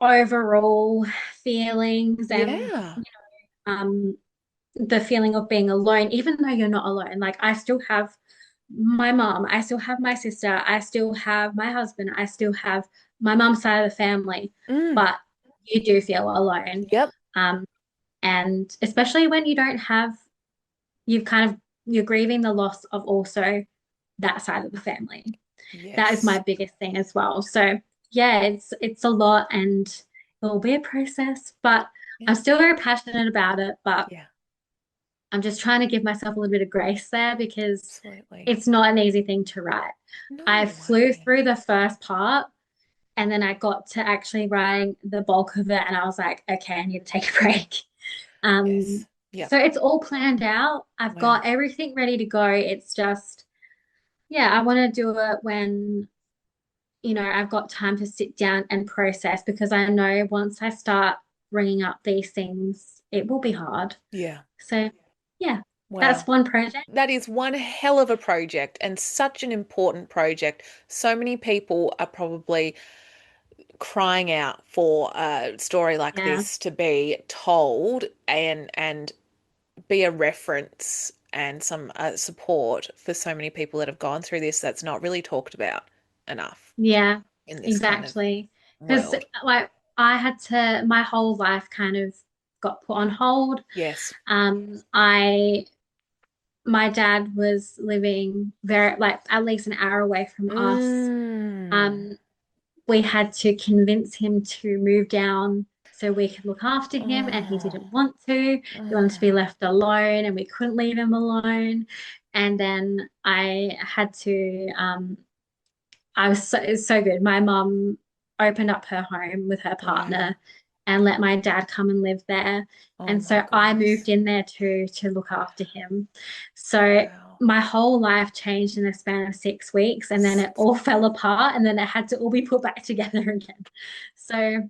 overall feelings and Yeah. um, the feeling of being alone, even though you're not alone. Like I still have my mom, I still have my sister, I still have my husband, I still have my mom's side of the family, Mm. but you do feel alone. Yep. Um, and especially when you don't have you've kind of you're grieving the loss of also that side of the family. That is my Yes. biggest thing as well. So yeah, it's a lot and it will be a process, but Yeah. I'm still very passionate about it. But Yeah. I'm just trying to give myself a little bit of grace there because Absolutely. it's not an easy thing to write. No I flew way. through the first part and then I got to actually writing the bulk of it and I was like, okay, I need to take a break. Um, Yes. Yep. so it's all planned out. I've Wow. got everything ready to go. It's just, yeah, I want to do it when, I've got time to sit down and process because I know once I start bringing up these things, it will be hard. Yeah. So, yeah, that's Wow. one project. That is one hell of a project and such an important project. So many people are probably crying out for a story like Yeah. this to be told and be a reference and some support for so many people that have gone through this that's not really talked about enough Yeah, in this kind of exactly. Because world. like I had to, my whole life kind of got put on hold. Yes. I my dad was living very like at least an hour away from us. Mm. Um, we had to convince him to move down so we could look after him, and he Oh. didn't want to. He wanted to be Oh. left alone, and we couldn't leave him alone. And then I had to I was it's so good. My mum opened up her home with her Wow. partner and let my dad come and live there. Oh And my so I moved goodness. in there too to look after him. So Wow. my whole life changed in the span of 6 weeks, and then it all fell apart, and then it had to all be put back together again. So it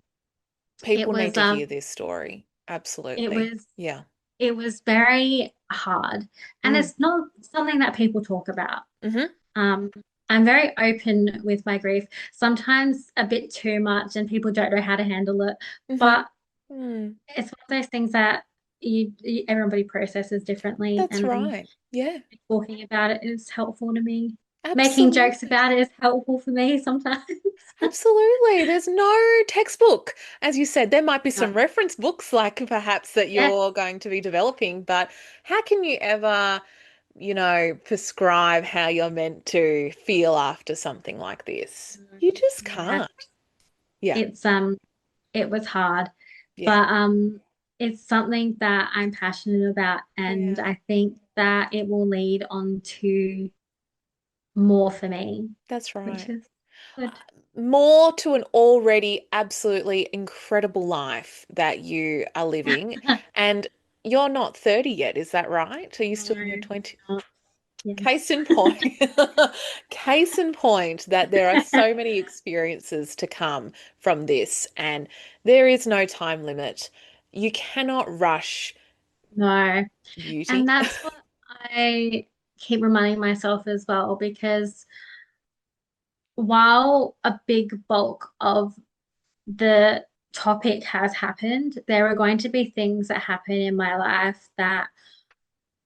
People need was to hear this story. it Absolutely. was Yeah. it was very hard, and Mm. it's not something that people talk about. Mm-hmm. Um, I'm very open with my grief, sometimes a bit too much, and people don't know how to handle it. Mm-hmm. But Mm. it's one of those things that everybody processes differently, That's and right. Yeah. talking about it is helpful to me. Making jokes Absolutely. about it is helpful for me sometimes. Absolutely. There's no textbook. As you said, there might be No. some reference books, like perhaps that Yeah. you're going to be developing, but how can you ever, prescribe how you're meant to feel after something like this? You just Yeah. can't. Yeah. It's it was hard, Yeah. but it's something that I'm passionate about, and Yeah. I think that it will lead on to more for me, That's which right. is good. More to an already absolutely incredible life that you are living. And you're not 30 yet, is that right? Are you still in your No, 20s? not. Yes. Case in point, case in point that there are so many experiences to come from this, and there is no time limit. You cannot rush No. And beauty. that's what I keep reminding myself as well, because while a big bulk of the topic has happened, there are going to be things that happen in my life that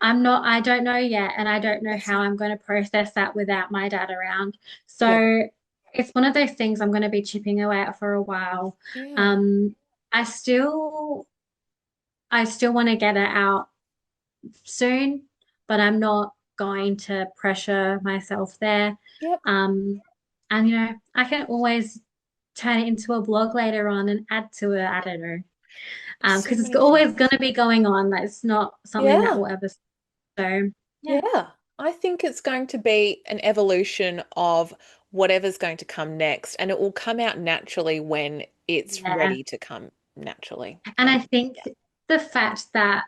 I don't know yet, and I don't know That's how it. I'm going to process that without my dad around. Yeah. So it's one of those things I'm going to be chipping away at for a while. Yeah. Um, I still, I still want to get it out soon, but I'm not going to pressure myself there. Yep. Um, and I can always turn it into a blog later on and add to it. I don't know. So Because it's many always going things. to be going on. That's not something that Yeah. will ever. So yeah, Yeah, I think it's going to be an evolution of whatever's going to come next, and it will come out naturally when it's yeah. ready to come naturally. And I think the fact that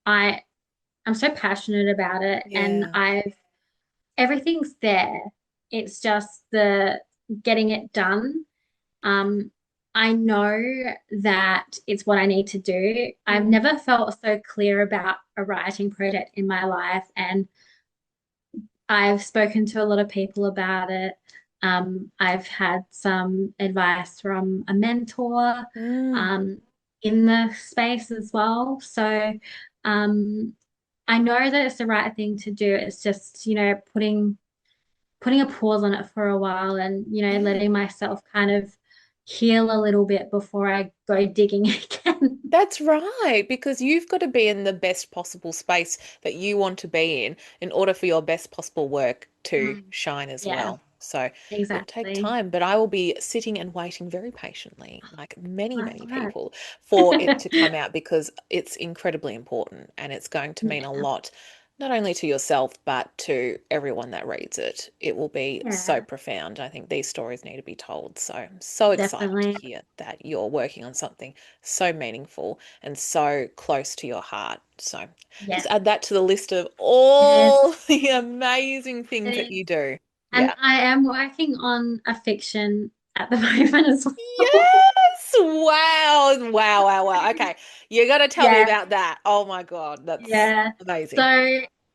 I I'm so passionate about it, and Yeah. I've everything's there. It's just the getting it done. Um, I know that it's what I need to do. I've Mm, never felt so clear about a writing project in my life, and I've spoken to a lot of people about it. I've had some advice from a mentor mm, um, in the space as well. So um, I know that it's the right thing to do. It's just, putting a pause on it for a while, and, yeah. letting myself kind of heal a little bit before I go digging again. That's right, because you've got to be in the best possible space that you want to be in order for your best possible work to Mm, shine as yeah, well. So it'll take exactly. time, but I will be sitting and waiting very patiently, like many, That's many right. people, for it to come out because it's incredibly important and it's going to mean a Yeah, lot, not only to yourself, but to everyone that reads it. It will be so yeah, profound. I think these stories need to be told. So I'm so excited to definitely. hear that you're working on something so meaningful and so close to your heart. So just Yeah, add that to the list of it is. all the amazing It things that is. you do. And Yeah. I am working on a fiction at the moment as well. Yes! Wow. Wow, wow, wow. Okay. You got to tell me Yeah, about that. Oh my God. That's yeah. So amazing.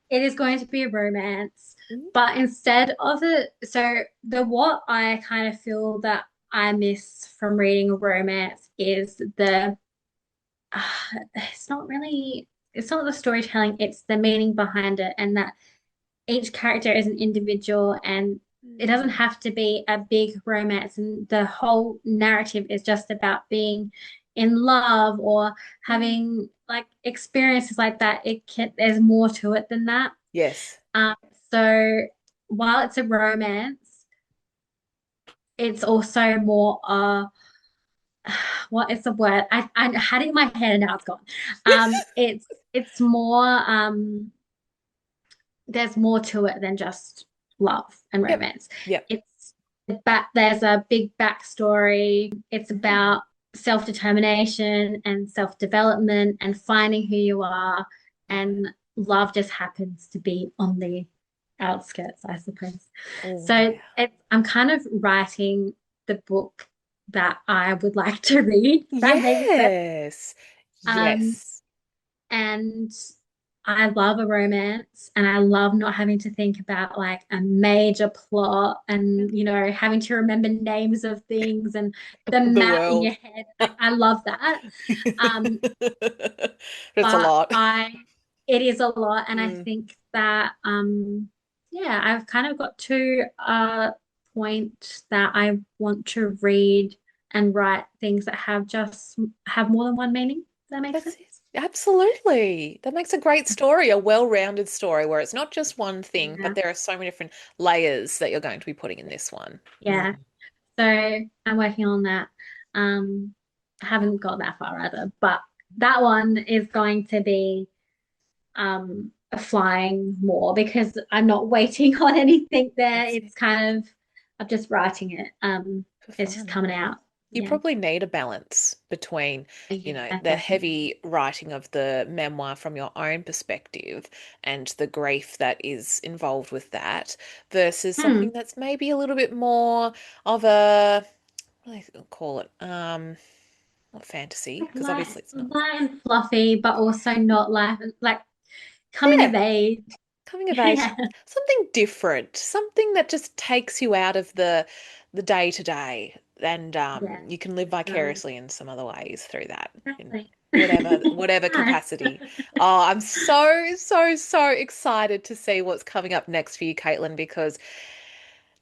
it is going to be a romance, Mm, but instead of it, so the what I kind of feel that I miss from reading a romance is uh, it's not really, it's not the storytelling, it's the meaning behind it, and that each character is an individual, and it doesn't mm, have to be a big romance, and the whole narrative is just about being in love or yeah. having like experiences like that. There's more to it than that. Yes. Um, so while it's a romance, it's also more what is the word? I had it in my head and now it's gone. It's more there's more to it than just love and Yep. romance. Yep. It's there's a big backstory. It's Mm. about self-determination and self-development and finding who you are. And love just happens to be on the outskirts, I suppose. Oh, So yeah. I'm kind of writing the book that I would like to read, if that makes sense. Yes. Um, Yes. and I love a romance and I love not having to think about like a major plot Yeah. and, having to remember names of things and the The map in your world. head. I love that. Um, It's a but lot. it is a lot. And I Mm, think that, yeah, I've kind of got to a point that I want to read and write things that have more than one meaning. Does that make that's sense? it. Absolutely. That makes a great story, a well-rounded story where it's not just one thing, but Yeah. there are so many different layers that you're going to be putting in this one. Mm. Yeah. So I'm working on that. I haven't got that far either, but that one is going to be flying more because I'm not waiting on anything there. That's it. It's kind of I'm just writing it. For It's just fun. coming out. You Yeah. probably need a balance between, Yeah, the definitely. heavy writing of the memoir from your own perspective and the grief that is involved with that versus something Hmm. that's maybe a little bit more of a, what do they call it? Not fantasy, Like because obviously it's not. light and fluffy, but also not like coming Yeah, of age. coming of age, Yeah. something different, something that just takes you out of the day to day, and Yeah. you can live Definitely. vicariously in some other ways through that, in Definitely. whatever Nice. capacity. Oh, I'm so excited to see what's coming up next for you, Caitlin, because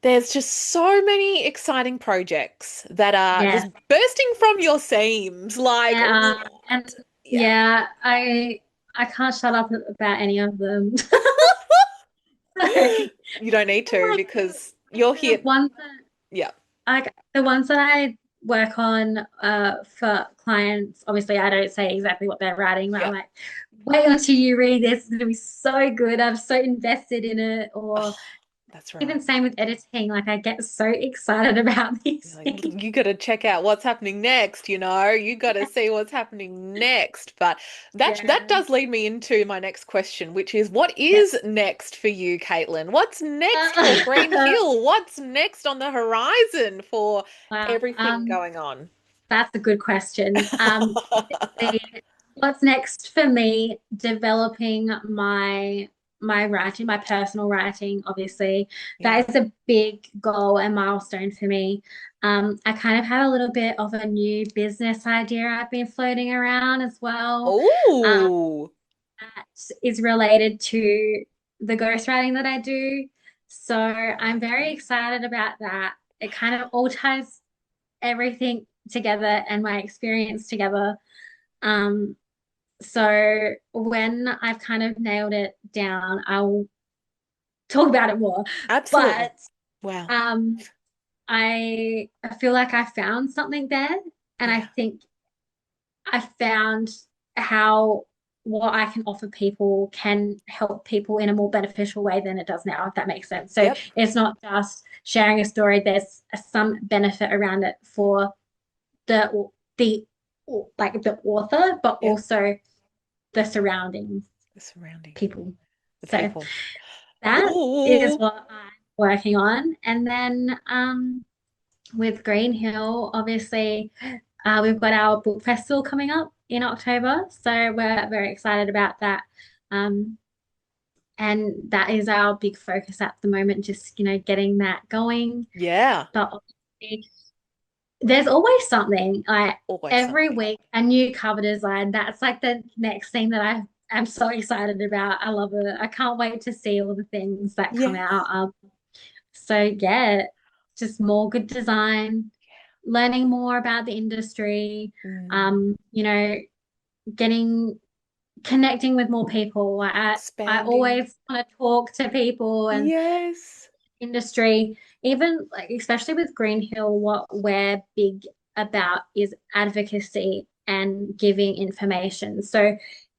there's just so many exciting projects that are just Yeah. bursting from your seams. Like, Yeah, and what? Yeah. yeah, I can't shut up about any of them. So, You don't need to like because you're the here. ones that Yeah. the ones that I work on for clients, obviously I don't say exactly what they're writing, but I'm Yeah. like, wait until you read this. It's gonna be so good. I'm so invested in it. Or Oh, that's right. even same with editing. Like I get so excited about these You're like, things. you got to check out what's happening next, you know? You got to see what's happening next. But that Yeah. does lead me into my next question, which is what Yeah. is next for you, Caitlin? What's next for Green Uh, Hill? What's next on the horizon for wow. everything going on? That's a good question. Obviously, what's next for me? Developing my writing, my personal writing, obviously. Yeah. That is a big goal and milestone for me. I kind of have a little bit of a new business idea I've been floating around as well. Um, Oh, that is related to the ghostwriting that I do. So I'm very okay. excited about that. It kind of all ties everything together and my experience together. Um, so when I've kind of nailed it down, I'll talk about it more. Absolutely. But Wow. um, I feel like I found something there, and I Yeah. think I found how what I can offer people can help people in a more beneficial way than it does now, if that makes sense. So Yep. it's not just sharing a story, there's some benefit around it for the like the author, but Yep. also the surrounding The surrounding, people. the So people. that is Oh, what I'm working on. And then with Green Hill, obviously, we've got our book festival coming up in October. So we're very excited about that. Um, and that is our big focus at the moment, just, getting that going. yeah. But obviously, there's always something like Always every something. week a new cover design. That's like the next thing that I am so excited about. I love it. I can't wait to see all the things that come Yes. out. So yeah, just more good design, learning more about the industry, Mm. getting connecting with more people. I Expanding. always want to talk to people and Yes. industry, even like especially with Green Hill, what we're big about is advocacy and giving information. So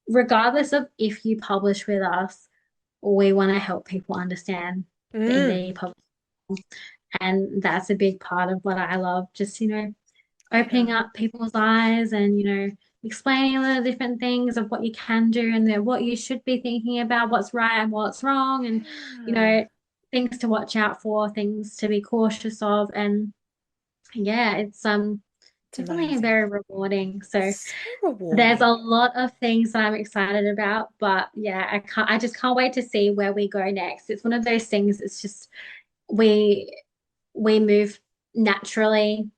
regardless of if you publish with us, we want to help people understand the Mm. indie publishing. And that's a big part of what I love, just, opening Yeah. up people's eyes and, explaining a lot of different things of what you can do and what you should be thinking about, what's right and what's wrong, and, you Yeah. know, things to watch out for, things to be cautious of. And yeah, it's It's definitely amazing. very rewarding. So So there's a rewarding. lot of things that I'm excited about, but yeah, I just can't wait to see where we go next. It's one of those things, it's just we we move naturally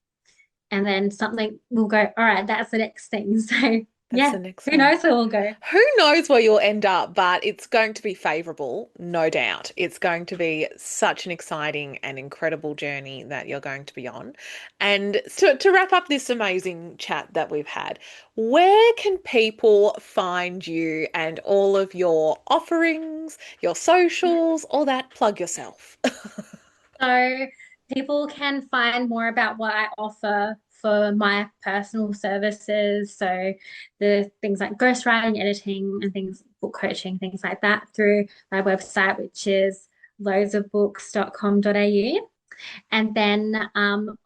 and then something will go, all right, that's the next thing. So That's yeah, the next who one. knows where we'll go. Who knows where you'll end up, but it's going to be favorable, no doubt. It's going to be such an exciting and incredible journey that you're going to be on. And to wrap up this amazing chat that we've had, where can people find you and all of your offerings, your socials, all that? Plug yourself. So people can find more about what I offer for my personal services. So the things like ghostwriting, editing, and things, book coaching, things like that through my website, which is loadsofbooks.com.au. And then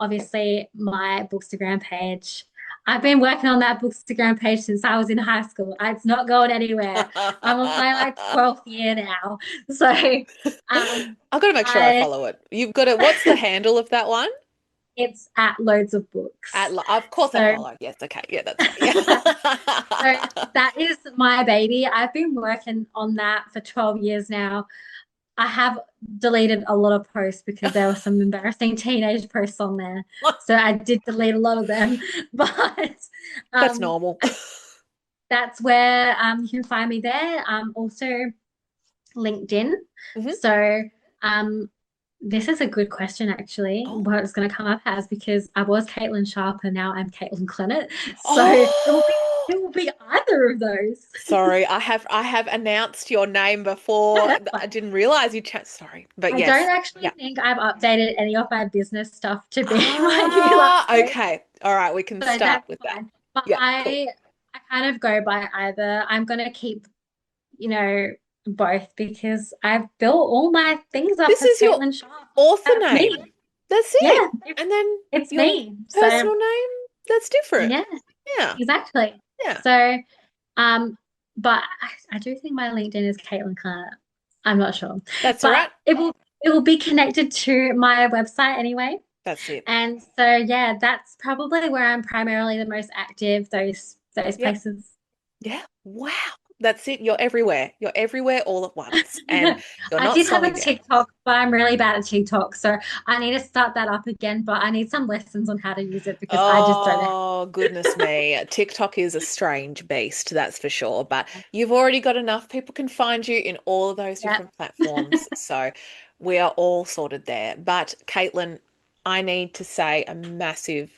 obviously my Bookstagram page. I've been working on that Bookstagram page since I was in high school. It's not going anywhere. I'm on my like 12th year now. So um I've got to make sure I I follow it. You've got to, what's the handle of that one? it's at loads of books. Of course I So follow. Yes, okay. Yeah, that's right. so Yeah. that is my baby. I've been working on that for 12 years now. I have deleted a lot of posts because there were some embarrassing teenage posts on there. So I did delete a lot of them. But That's um, normal. that's where you can find me there. Also, LinkedIn. Hmm. So um, this is a good question, actually, Oh. what it's going to come up as because I was Kaitlan Sharpe and now I'm Caitlin Clennett. So Oh. it will be either of those. Sorry, I have announced your name No, before. that's I fine. didn't realize you chat. Sorry, but I don't yes. actually Yeah. think I've updated any of my business stuff to be my new last Ah, name. okay. All right, we can So start that's with that. fine. But Yeah, cool. I kind of go by either. I'm gonna keep, you know, both because I've built all my things up This as is your Caitlin Sharp. author That's name. me. That's Yeah, it. And then it's your me. So personal name, that's different. yeah, Yeah. exactly. Yeah. So but I do think my LinkedIn is Caitlin Clark. I'm not sure. That's all But right. it will be connected to my website anyway. That's it. And so yeah, that's probably where I'm primarily the most active, those Yep. places. Yeah. Wow. That's it. You're everywhere. You're everywhere all at once. And you're I not did have a slowing down. TikTok, but I'm really bad at TikTok. So I need to start that up again, but I need some lessons on how to use it because I just don't know. Oh, goodness me. TikTok is a strange beast, that's for sure. But you've already got enough. People can find you in all of those Yeah. different platforms. So we are all sorted there. But Caitlin, I need to say a massive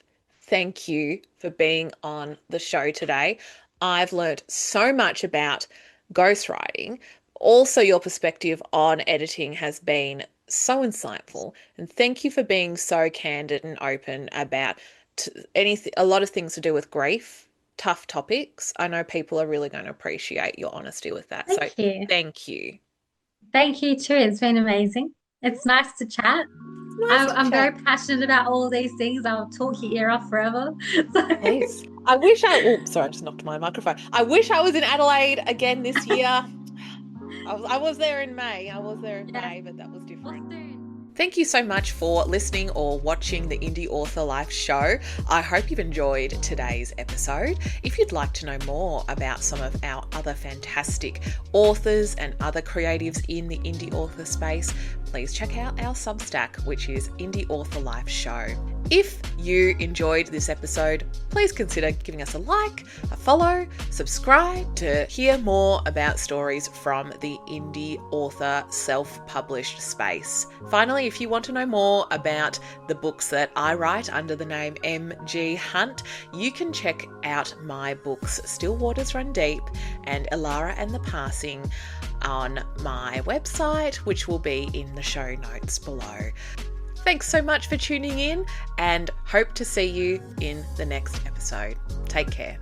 thank you for being on the show today. I've learned so much about ghostwriting. Also, your perspective on editing has been so insightful. And thank you for being so candid and open about anything, a lot of things to do with grief, tough topics. I know people are really going to appreciate your honesty with that. So Thank you. thank you. Thank you too. It's been amazing. It's nice to chat. Nice I'm, to I'm chat. very passionate about all these things. I'll talk your ear off forever. So, Please. I wish oh, sorry, I just knocked my microphone. I wish I was in Adelaide again this year. I was there in May. I was there in yeah, May, but that was we'll different. soon. Thank you so much for listening or watching the Indie Author Life show. I hope you've enjoyed today's episode. If you'd like to know more about some of our other fantastic authors and other creatives in the indie author space, please check out our Substack, which is Indie Author Life Show. If you enjoyed this episode, please consider giving us a like, a follow, subscribe to hear more about stories from the indie author self-published space. Finally, if you want to know more about the books that I write under the name MG Hunt, you can check out my books Still Waters Run Deep and Ilara and the Passing on my website, which will be in the show notes below. Thanks so much for tuning in, and hope to see you in the next episode. Take care.